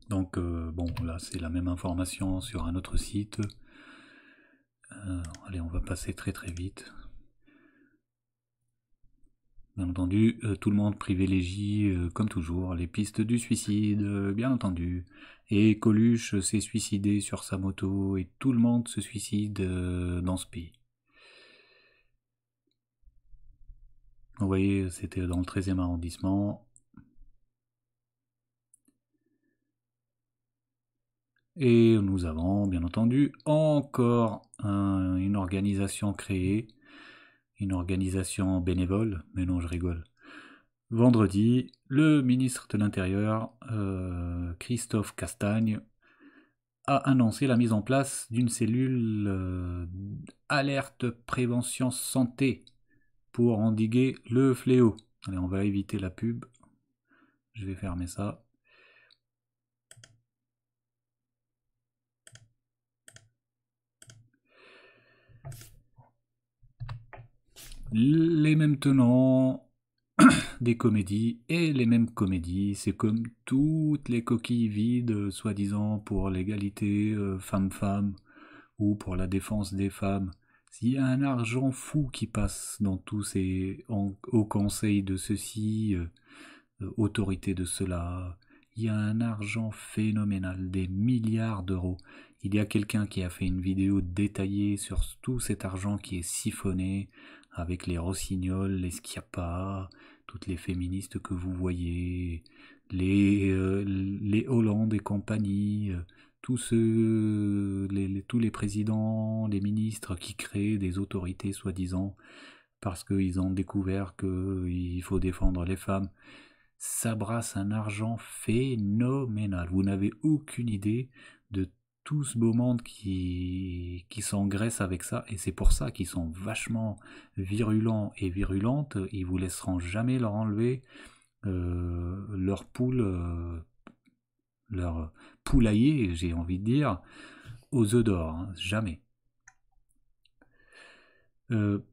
Donc bon, là c'est la même information sur un autre site. Allez, on va passer très très vite. Bien entendu, tout le monde privilégie, comme toujours, les pistes du suicide, bien entendu. Et Coluche s'est suicidé sur sa moto, et tout le monde se suicide dans ce pays. Vous voyez, c'était dans le 13e arrondissement. Et nous avons, bien entendu, encore une organisation créée. Une organisation bénévole, mais non, je rigole. vendredi, le ministre de l'Intérieur, Christophe Castagne, a annoncé la mise en place d'une cellule alerte prévention santé pour endiguer le fléau. Allez, on va éviter la pub. Je vais fermer ça. Les mêmes tenants des comédies et les mêmes comédies, c'est comme toutes les coquilles vides, soi-disant pour l'égalité femmes-femmes ou pour la défense des femmes. S'il y a un argent fou qui passe dans tous ces au conseil de ceci, autorité de cela, il y a un argent phénoménal, des milliards d'euros. Il y a quelqu'un qui a fait une vidéo détaillée sur tout cet argent qui est siphonné avec les Rossignols, les Schiappa, toutes les féministes que vous voyez, les Hollande et compagnie, tous les présidents, les ministres qui créent des autorités soi-disant parce qu'ils ont découvert qu'il faut défendre les femmes. Ça brasse un argent phénoménal. Vous n'avez aucune idée de tout ce beau monde qui s'engraisse avec ça, et c'est pour ça qu'ils sont vachement virulents et virulentes. Ils vous laisseront jamais leur enlever leur leur poulailler, j'ai envie de dire, aux œufs d'or, hein, jamais. Donc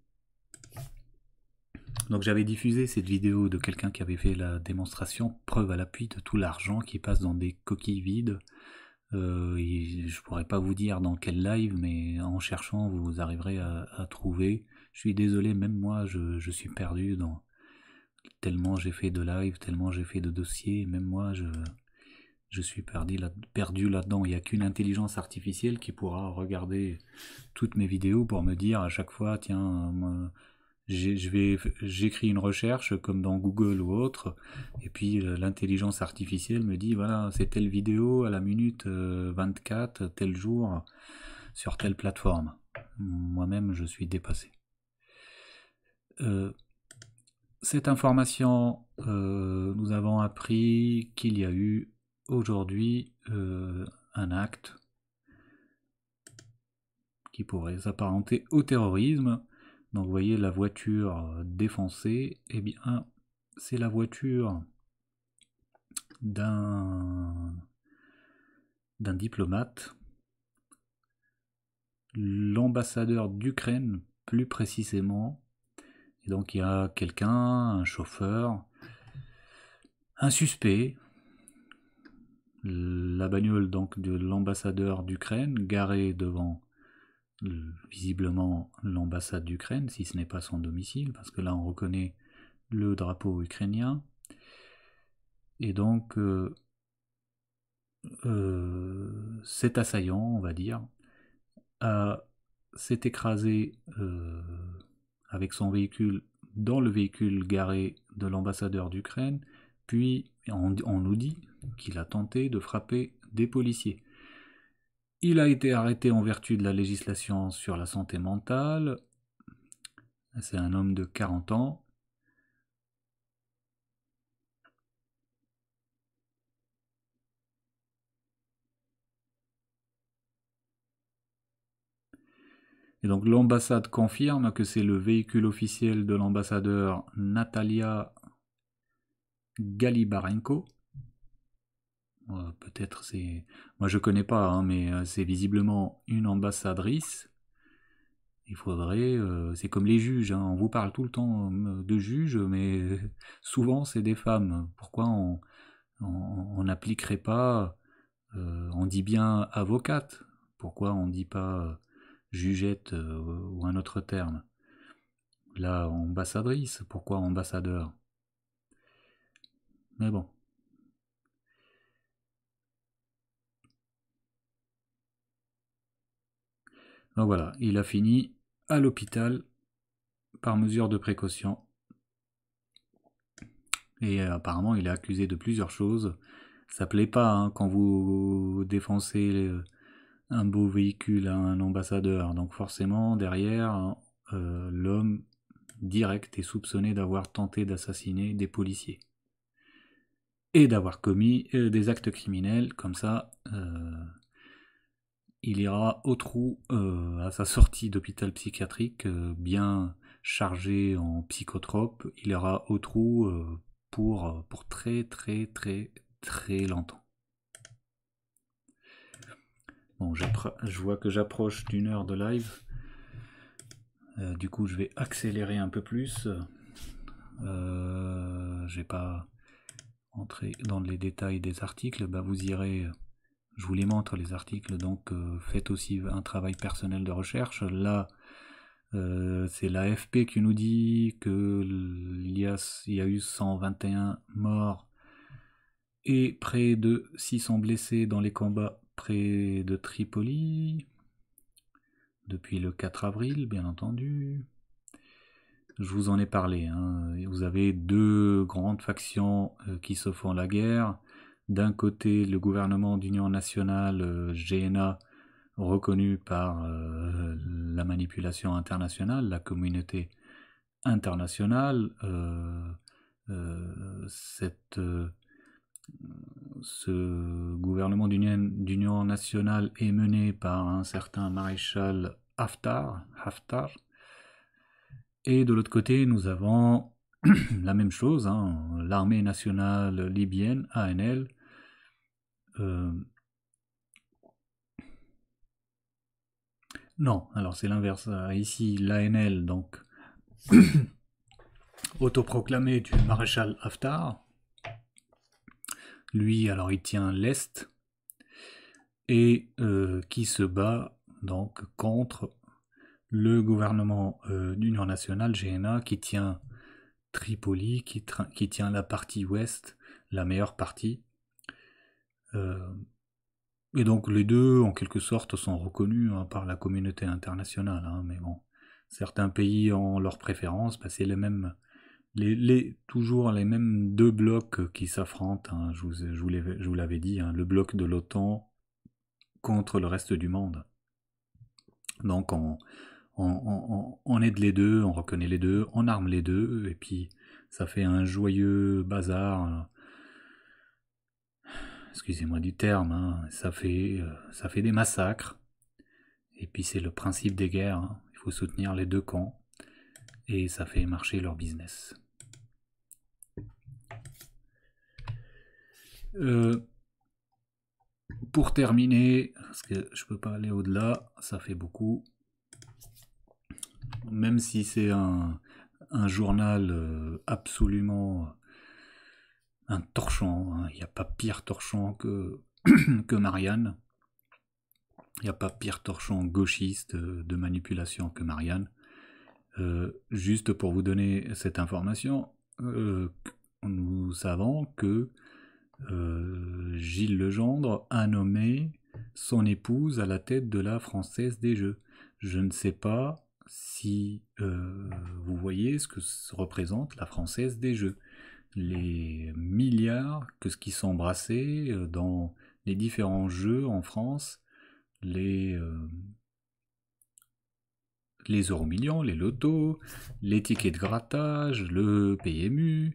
j'avais diffusé cette vidéo de quelqu'un qui avait fait la démonstration, preuve à l'appui de tout l'argent qui passe dans des coquilles vides. Et je pourrais pas vous dire dans quel live, mais en cherchant vous arriverez à trouver. Je suis désolé, même moi je suis perdu dans tellement j'ai fait de live, tellement j'ai fait de dossiers, même moi je suis perdu là-dedans. Il n'y a qu'une intelligence artificielle qui pourra regarder toutes mes vidéos pour me dire à chaque fois, tiens, j'écris une recherche comme dans Google ou autre, et puis l'intelligence artificielle me dit, voilà, c'est telle vidéo à la minute 24, tel jour, sur telle plateforme. Moi-même, je suis dépassé. Cette information, nous avons appris qu'il y a eu aujourd'hui un acte qui pourrait s'apparenter au terrorisme. Donc vous voyez la voiture défoncée, eh bien c'est la voiture d'un diplomate, l'ambassadeur d'Ukraine plus précisément. Et donc il y a quelqu'un, un chauffeur, un suspect, la bagnole donc de l'ambassadeur d'Ukraine garée devant visiblement l'ambassade d'Ukraine, si ce n'est pas son domicile, parce que là on reconnaît le drapeau ukrainien. Et donc cet assaillant, on va dire, s'est écrasé avec son véhicule dans le véhicule garé de l'ambassadeur d'Ukraine, puis on nous dit qu'il a tenté de frapper des policiers. Il a été arrêté en vertu de la législation sur la santé mentale. C'est un homme de 40 ans. Et donc l'ambassade confirme que c'est le véhicule officiel de l'ambassadeur Natalia Galibarenko. Peut-être c'est... Moi je connais pas, hein, mais c'est visiblement une ambassadrice. Il faudrait... c'est comme les juges, hein. On vous parle tout le temps de juges, mais souvent c'est des femmes. Pourquoi on n'appliquerait pas... on dit bien avocate. Pourquoi on ne dit pas jugette ou un autre terme? Là, ambassadrice. Pourquoi ambassadeur? Mais bon. Donc voilà, il a fini à l'hôpital par mesure de précaution. Et apparemment, il est accusé de plusieurs choses. Ça plaît pas, hein, quand vous défoncez un beau véhicule à un ambassadeur. Donc forcément, derrière, l'homme direct est soupçonné d'avoir tenté d'assassiner des policiers et d'avoir commis des actes criminels. Comme ça, il ira au trou à sa sortie d'hôpital psychiatrique, bien chargé en psychotropes. Il ira au trou pour très très très très longtemps. Bon, je vois que j'approche d'une heure de live. Du coup, je vais accélérer un peu plus. Je vais pas entrer dans les détails des articles. Bah, vous irez, je vous les montre les articles. Donc, faites aussi un travail personnel de recherche. Là, c'est l'AFP qui nous dit que il y a eu 121 morts et près de 600 blessés dans les combats près de Tripoli depuis le 4 avril, bien entendu. Je vous en ai parlé, hein. Vous avez deux grandes factions qui se font la guerre. D'un côté, le gouvernement d'union nationale, GNA, reconnu par la manipulation internationale, la communauté internationale. Ce gouvernement d'union nationale est mené par un certain maréchal Haftar. Et de l'autre côté, nous avons la même chose, hein, l'armée nationale libyenne, ANL. Non, alors c'est l'inverse. Ici, l'ANL, donc, autoproclamé du maréchal Haftar. Lui, alors, il tient l'Est et qui se bat donc contre le gouvernement d'union nationale, GNA, qui tient Tripoli, qui tient la partie ouest, la meilleure partie. Et donc les deux, en quelque sorte, sont reconnus par la communauté internationale. Hein, mais bon, certains pays ont leurs préférences. Bah, c'est les mêmes, toujours les mêmes deux blocs qui s'affrontent. Hein, je vous l'avais dit, hein, le bloc de l'OTAN contre le reste du monde. Donc on aide les deux, on reconnaît les deux, on arme les deux, et puis ça fait un joyeux bazar. Excusez-moi du terme, hein, ça fait des massacres. Et puis c'est le principe des guerres, hein, il faut soutenir les deux camps, et ça fait marcher leur business. Pour terminer, parce que je peux pas aller au-delà, ça fait beaucoup. Même si c'est un journal absolument un torchon, hein. Il n'y a pas pire torchon que Marianne. Il n'y a pas pire torchon gauchiste de manipulation que Marianne. Juste pour vous donner cette information, nous savons que Gilles Legendre a nommé son épouse à la tête de la Française des Jeux. Je ne sais pas si vous voyez ce que représente la Française des Jeux. Les milliards qui sont brassés dans les différents jeux en France, les euro-millions, les lotos, les tickets de grattage, le PMU.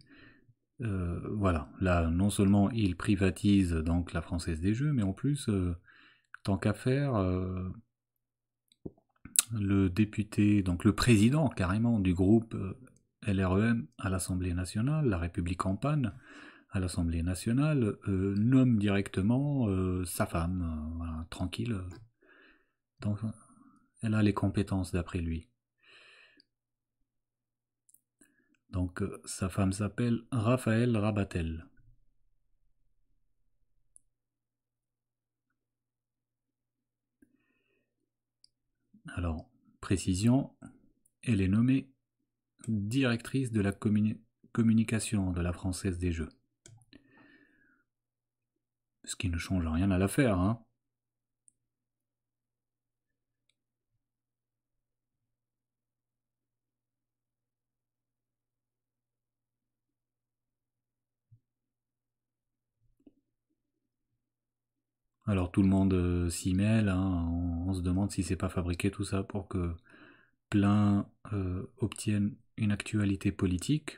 Voilà, là non seulement il privatise donc la Française des Jeux, mais en plus, tant qu'à faire, le député, donc le président carrément du groupe LREM à l'Assemblée nationale, La République en panne à l'Assemblée nationale, nomme directement sa femme, voilà, tranquille. Donc, elle a les compétences d'après lui. Donc sa femme s'appelle Raphaël Rabatel. Alors, précision, elle est nommée directrice de la communication de la Française des Jeux. Ce qui ne change rien à l'affaire, hein. Alors tout le monde s'y mêle, hein, on se demande si c'est pas fabriqué tout ça pour que plein obtiennent une actualité politique.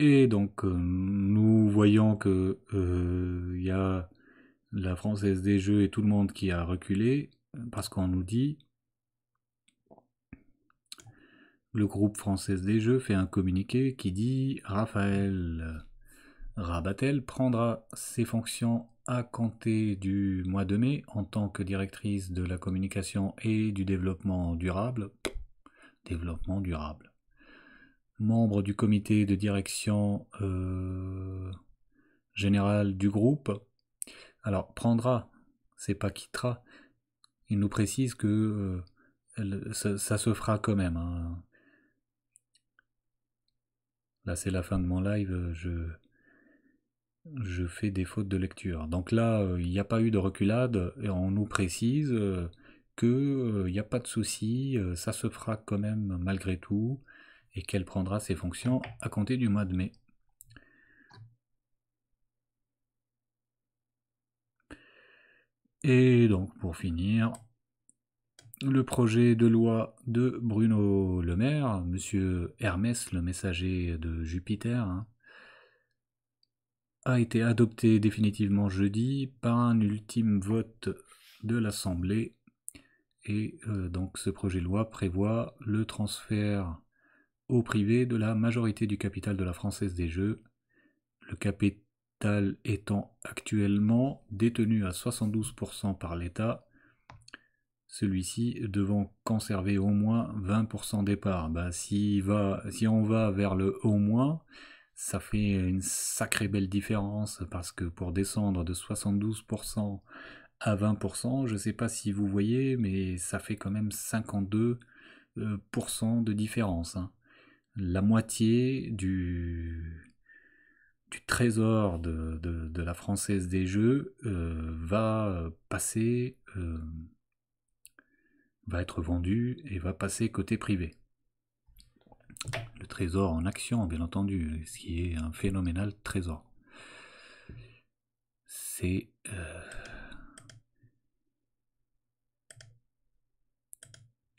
Et donc, nous voyons que y a la Française des Jeux et tout le monde qui a reculé, parce qu'on nous dit, le groupe Française des Jeux fait un communiqué qui dit « Raphaël Rabatel prendra ses fonctions à compter du mois de mai en tant que directrice de la communication et du développement durable. » Développement durable. Membre du comité de direction général du groupe. Alors, prendra, c'est pas quittera. Il nous précise que ça se fera quand même. Hein. Là, c'est la fin de mon live, je fais des fautes de lecture. Donc là, il n'y a pas eu de reculade, et on nous précise qu'il n'y a pas de souci, ça se fera quand même malgré tout, et qu'elle prendra ses fonctions à compter du mois de mai. Et donc, pour finir, le projet de loi de Bruno Le Maire, monsieur Hermès, le messager de Jupiter, hein, a été adopté définitivement jeudi par un ultime vote de l'Assemblée. Et donc ce projet de loi prévoit le transfert au privé de la majorité du capital de la Française des Jeux, le capital étant actuellement détenu à 72% par l'État, celui-ci devant conserver au moins 20% des parts. Si on va vers le au moins, ça fait une sacrée belle différence, parce que pour descendre de 72% à 20%, je ne sais pas si vous voyez, mais ça fait quand même 52% de différence. Hein. La moitié du trésor de la Française des Jeux va passer, va être vendu et va passer côté privé. Le trésor en action, bien entendu, ce qui est un phénoménal trésor. C'est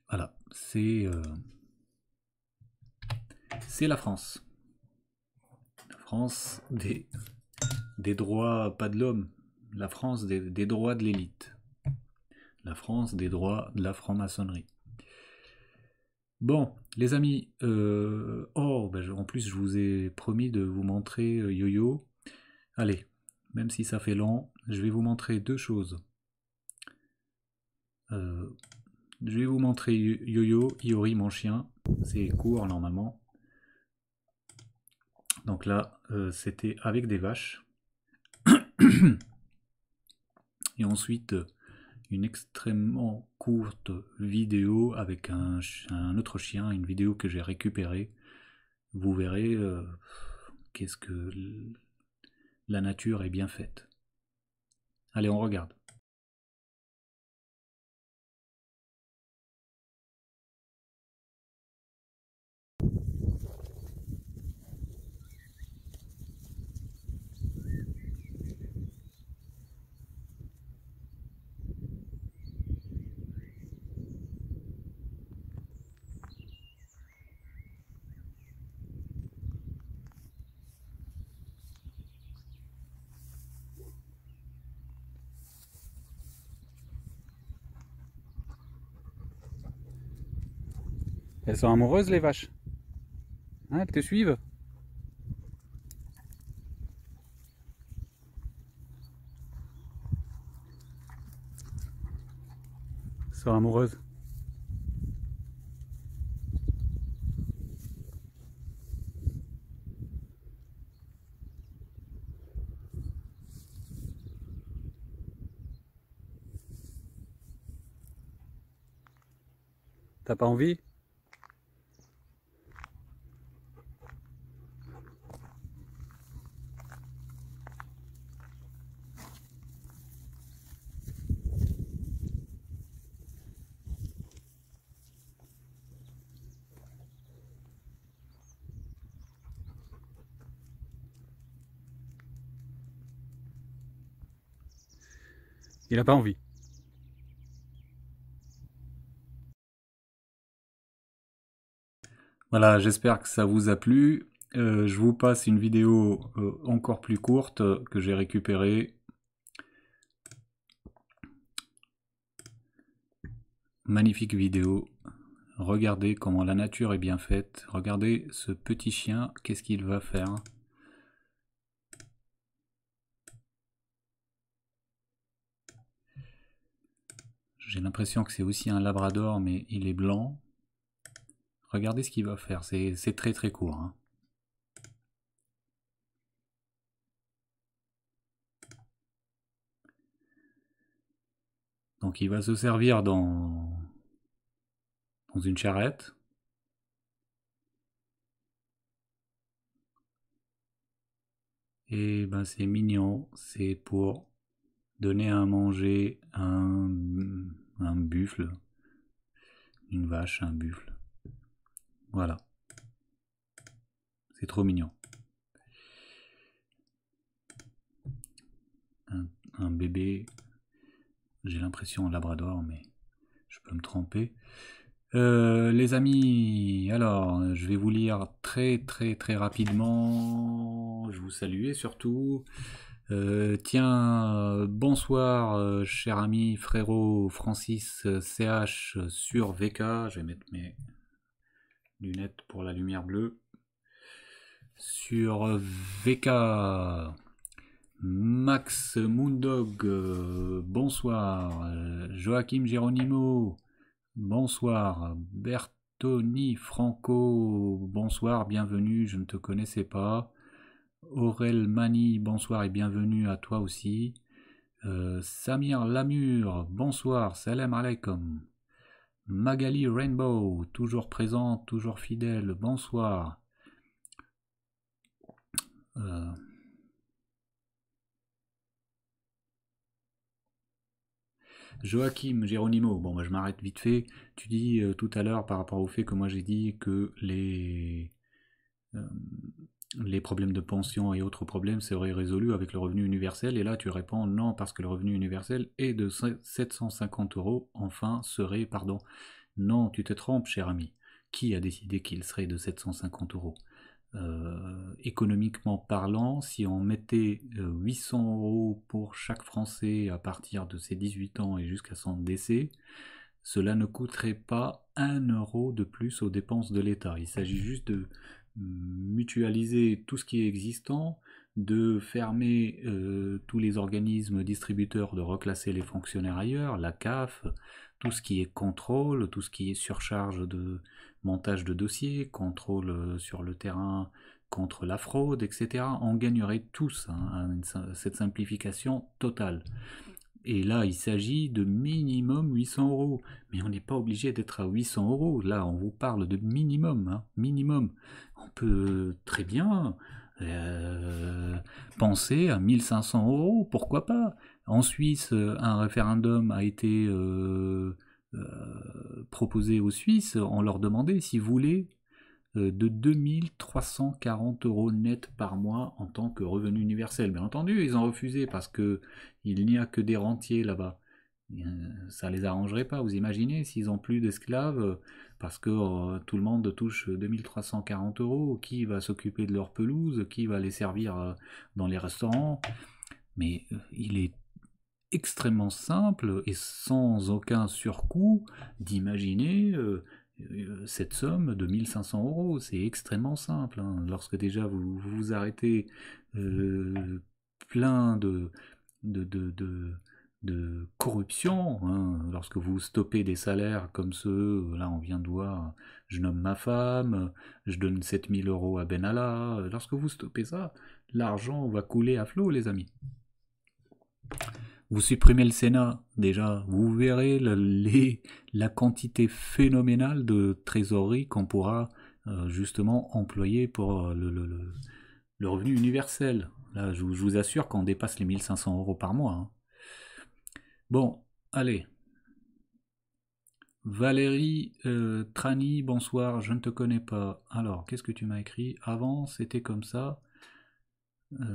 voilà, c'est la France. La France des droits, pas de l'homme. La France des droits de l'élite. La France des droits de la franc-maçonnerie. Bon, les amis, en plus je vous ai promis de vous montrer Yo-Yo. Allez, même si ça fait long, je vais vous montrer deux choses. Je vais vous montrer Yo-Yo, Iori mon chien. C'est court normalement. Donc là, c'était avec des vaches. Et ensuite, une extrêmement courte vidéo avec un autre chien, une vidéo que j'ai récupérée. Vous verrez qu'est-ce que la nature est bien faite. Allez, on regarde. Elles sont amoureuses, les vaches. Hein, elles te suivent? Elles sont amoureuses. T'as pas envie? Il n'a pas envie. Voilà, j'espère que ça vous a plu. Je vous passe une vidéo encore plus courte que j'ai récupérée. Magnifique vidéo. Regardez comment la nature est bien faite. Regardez ce petit chien, qu'est-ce qu'il va faire? J'ai l'impression que c'est aussi un labrador, mais il est blanc. Regardez ce qu'il va faire, c'est très très court, hein. Donc il va se servir dans une charrette. Et ben c'est mignon, c'est pour donner à manger un buffle, une vache, un buffle. Voilà. C'est trop mignon. Un bébé, j'ai l'impression un labrador, mais je peux me tromper. Les amis, alors je vais vous lire très rapidement. Je vous salue surtout. Tiens, bonsoir cher ami frérot Francis CH sur VK. Je vais mettre mes lunettes pour la lumière bleue. Sur VK. Max Moondog, bonsoir. Joachim Geronimo, bonsoir. Bertoni Franco, bonsoir, bienvenue, je ne te connaissais pas. Aurel Mani, bonsoir et bienvenue à toi aussi. Samir Lamur, bonsoir, salam alaikum. Magali Rainbow, toujours présente, toujours fidèle, bonsoir. Joachim Geronimo, bon bah je m'arrête vite fait. Tu dis tout à l'heure par rapport au fait que moi j'ai dit que les problèmes de pension et autres problèmes seraient résolus avec le revenu universel, et là tu réponds non parce que le revenu universel est de 750 €, enfin serait, pardon. Non, tu te trompes cher ami. Qui a décidé qu'il serait de 750 €? Économiquement parlant, si on mettait 800 € pour chaque Français à partir de ses 18 ans et jusqu'à son décès, cela ne coûterait pas 1 € de plus aux dépenses de l'État. Il s'agit juste de mutualiser tout ce qui est existant, de fermer tous les organismes distributeurs, de reclasser les fonctionnaires ailleurs, la CAF, tout ce qui est contrôle, tout ce qui est surcharge de montage de dossiers, contrôle sur le terrain contre la fraude, etc. On gagnerait tous cette simplification totale. Et là, il s'agit de minimum 800 €. Mais on n'est pas obligé d'être à 800 €. Là, on vous parle de minimum, hein, minimum. On peut très bien penser à 1500 €, pourquoi pas. En Suisse, un référendum a été proposé aux Suisses. On leur demandait s'ils voulaient de 2340 € net par mois en tant que revenu universel. Bien entendu, ils ont refusé parce que il n'y a que des rentiers là-bas. Ça les arrangerait pas, vous imaginez, s'ils ont plus d'esclaves, parce que tout le monde touche 2340 €, qui va s'occuper de leur pelouse, qui va les servir dans les restaurants. Mais il est extrêmement simple et sans aucun surcoût d'imaginer cette somme de 1500 €. C'est extrêmement simple, hein. Lorsque déjà vous vous arrêtez plein de corruption, hein, lorsque vous stoppez des salaires comme ceux, là on vient de voir, je nomme ma femme, je donne 7000 € à Benalla, lorsque vous stoppez ça, l'argent va couler à flot les amis. Vous supprimez le Sénat, déjà, vous verrez la quantité phénoménale de trésorerie qu'on pourra justement employer pour le revenu universel. Là, je vous assure qu'on dépasse les 1500 € par mois, hein. Bon, allez. Valérie Trani, bonsoir, je ne te connais pas. Alors, qu'est-ce que tu m'as écrit? Avant, c'était comme ça.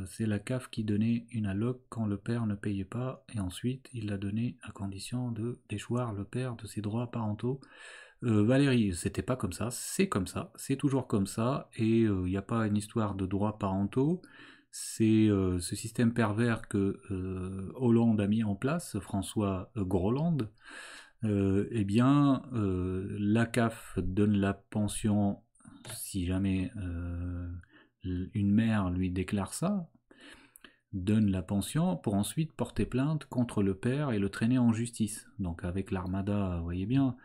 C'est la CAF qui donnait une alloc quand le père ne payait pas, et ensuite il l'a donnée à condition de déchoir le père de ses droits parentaux. Valérie, c'était pas comme ça, c'est toujours comme ça, et il n'y a pas une histoire de droits parentaux, c'est ce système pervers que Hollande a mis en place, François Groland. Eh bien, la CAF donne la pension si jamais une mère lui déclare ça, donne la pension pour ensuite porter plainte contre le père et le traîner en justice. Donc avec l'Armada, vous voyez bien,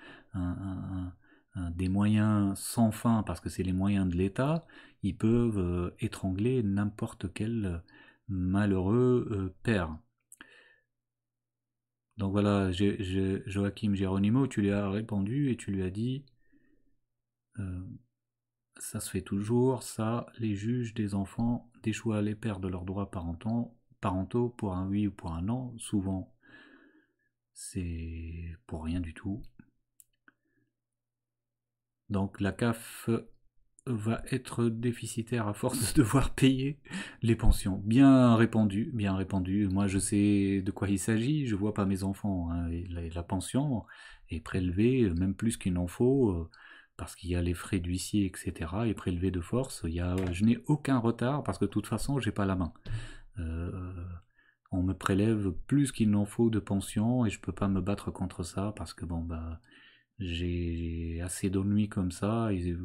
des moyens sans fin, parce que c'est les moyens de l'État, ils peuvent étrangler n'importe quel malheureux père. Donc voilà, Joachim Geronimo, tu lui as répondu et tu lui as dit ça se fait toujours, ça, les juges des enfants déchoient les pères de leurs droits parentaux pour un oui ou pour un non. Souvent, c'est pour rien du tout. Donc la CAF va être déficitaire à force de devoir payer les pensions. Bien répondu, bien répondu. Moi je sais de quoi il s'agit, je vois pas mes enfants. Hein. Et la pension est prélevée, même plus qu'il n'en faut, parce qu'il y a les frais d'huissier, etc. et prélevée de force. Je n'ai aucun retard parce que de toute façon j'ai pas la main. On me prélève plus qu'il n'en faut de pension et je peux pas me battre contre ça parce que bon bah j'ai assez d'ennuis comme ça. Et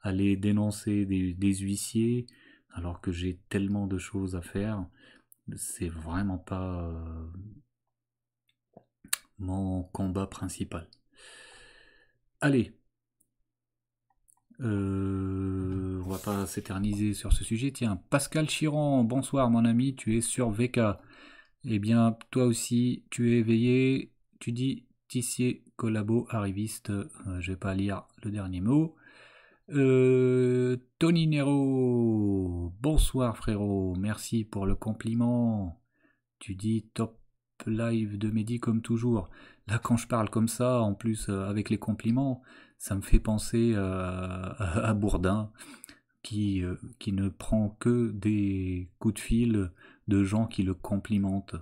aller dénoncer des huissiers alors que j'ai tellement de choses à faire, c'est vraiment pas mon combat principal. Allez, on va pas s'éterniser sur ce sujet. Tiens, Pascal Chiron, bonsoir mon ami, tu es sur VK. Eh bien, toi aussi, tu es éveillé. Tu dis Tissier, collabo, arriviste. Je vais pas lire le dernier mot. Tony Nero, bonsoir frérot, merci pour le compliment. Tu dis top live de Mehdi comme toujours. Là quand je parle comme ça, en plus avec les compliments, ça me fait penser à Bourdin qui ne prend que des coups de fil de gens qui le complimentent.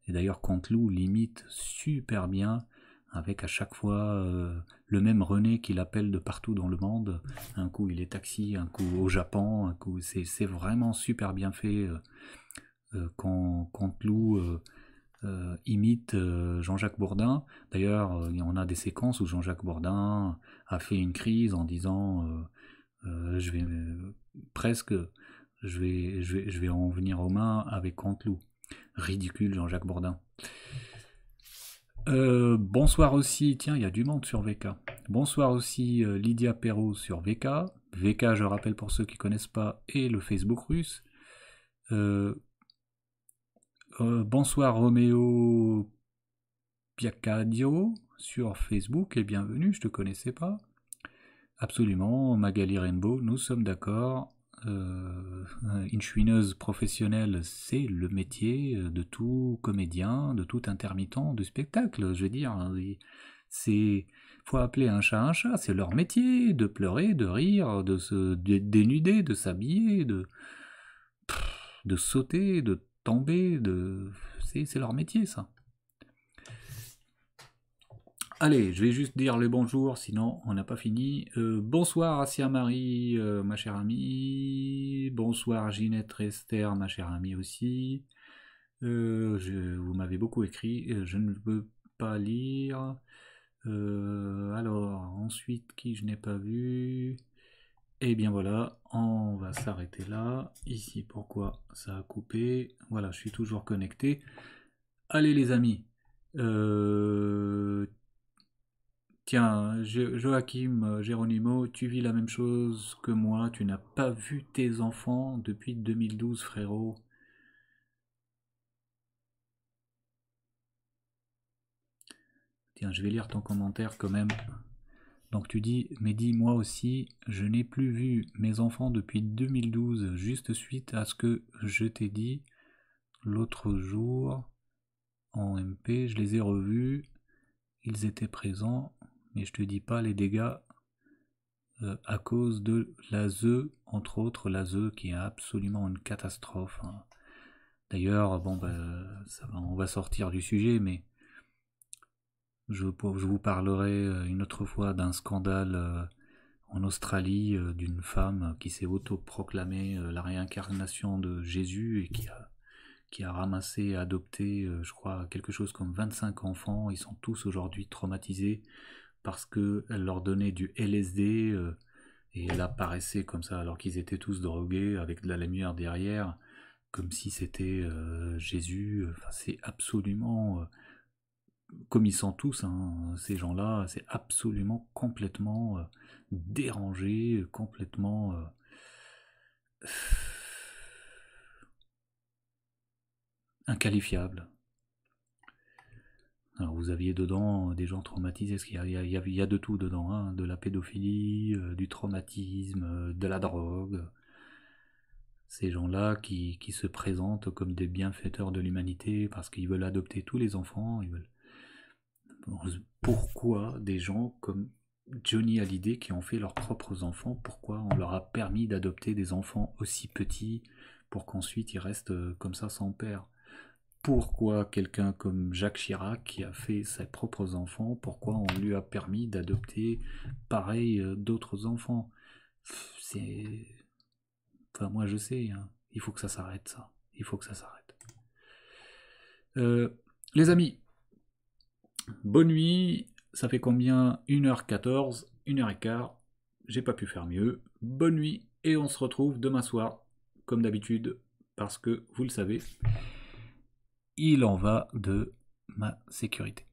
Et d'ailleurs Canteloup l'imite super bien, avec à chaque fois le même René qui l'appelle de partout dans le monde. Un coup il est taxi, un coup au Japon, un coup c'est vraiment super bien fait quand Canteloup imite Jean-Jacques Bourdin. D'ailleurs on a des séquences où Jean-Jacques Bourdin a fait une crise en disant je vais en venir aux mains avec Canteloup. Ridicule Jean-Jacques Bourdin. Bonsoir aussi, tiens, il y a du monde sur VK. Bonsoir aussi Lydia Perrault sur VK. VK, je rappelle pour ceux qui ne connaissent pas, et le Facebook russe. Bonsoir Roméo Piacadio sur Facebook, et bienvenue, je ne te connaissais pas. Absolument, Magali Rainbow, nous sommes d'accord. Une chouineuse professionnelle, c'est le métier de tout comédien, de tout intermittent du spectacle. Je veux dire, faut appeler un chat, c'est leur métier de pleurer, de rire, de se dénuder, de s'habiller, de sauter, de tomber, c'est leur métier ça. Allez, je vais juste dire le bonjour, sinon on n'a pas fini. Bonsoir Assia Marie, ma chère amie. Bonsoir Ginette Esther, ma chère amie aussi. Vous m'avez beaucoup écrit, je ne peux pas lire. Alors, ensuite, qui je n'ai pas vu? Et bien voilà, on va s'arrêter là. Ici, pourquoi ça a coupé? Voilà, je suis toujours connecté. Allez les amis. Tiens, Joachim Geronimo, tu vis la même chose que moi, tu n'as pas vu tes enfants depuis 2012, frérot. Tiens, je vais lire ton commentaire quand même. Donc tu dis, Mehdi, moi aussi, je n'ai plus vu mes enfants depuis 2012, juste suite à ce que je t'ai dit l'autre jour en MP, je les ai revus, ils étaient présents. Mais je te dis pas les dégâts à cause de l'ASE, entre autres l'ASE qui est absolument une catastrophe. Hein. D'ailleurs, bon, on va sortir du sujet, mais je vous parlerai une autre fois d'un scandale en Australie d'une femme qui s'est autoproclamée la réincarnation de Jésus et qui a ramassé et adopté, je crois, quelque chose comme 25 enfants. Ils sont tous aujourd'hui traumatisés parce qu'elle leur donnait du LSD et elle apparaissait comme ça alors qu'ils étaient tous drogués avec de la lumière derrière, comme si c'était Jésus. Enfin, c'est absolument... comme ils sont tous, hein, ces gens-là, c'est absolument complètement dérangé, complètement inqualifiable. Alors vous aviez dedans des gens traumatisés, parce qu'il y a de tout dedans, hein, de la pédophilie, du traumatisme, de la drogue. Ces gens-là qui se présentent comme des bienfaiteurs de l'humanité parce qu'ils veulent adopter tous les enfants. Pourquoi des gens comme Johnny Hallyday qui ont fait leurs propres enfants, pourquoi on leur a permis d'adopter des enfants aussi petits pour qu'ensuite ils restent comme ça sans père? Pourquoi quelqu'un comme Jacques Chirac qui a fait ses propres enfants, pourquoi on lui a permis d'adopter pareil d'autres enfants? C'est... Enfin moi je sais, hein, il faut que ça s'arrête ça. Il faut que ça s'arrête. Les amis, bonne nuit, ça fait combien? 1h14, 1h15, j'ai pas pu faire mieux. Bonne nuit et on se retrouve demain soir, comme d'habitude, parce que vous le savez, il en va de ma sécurité.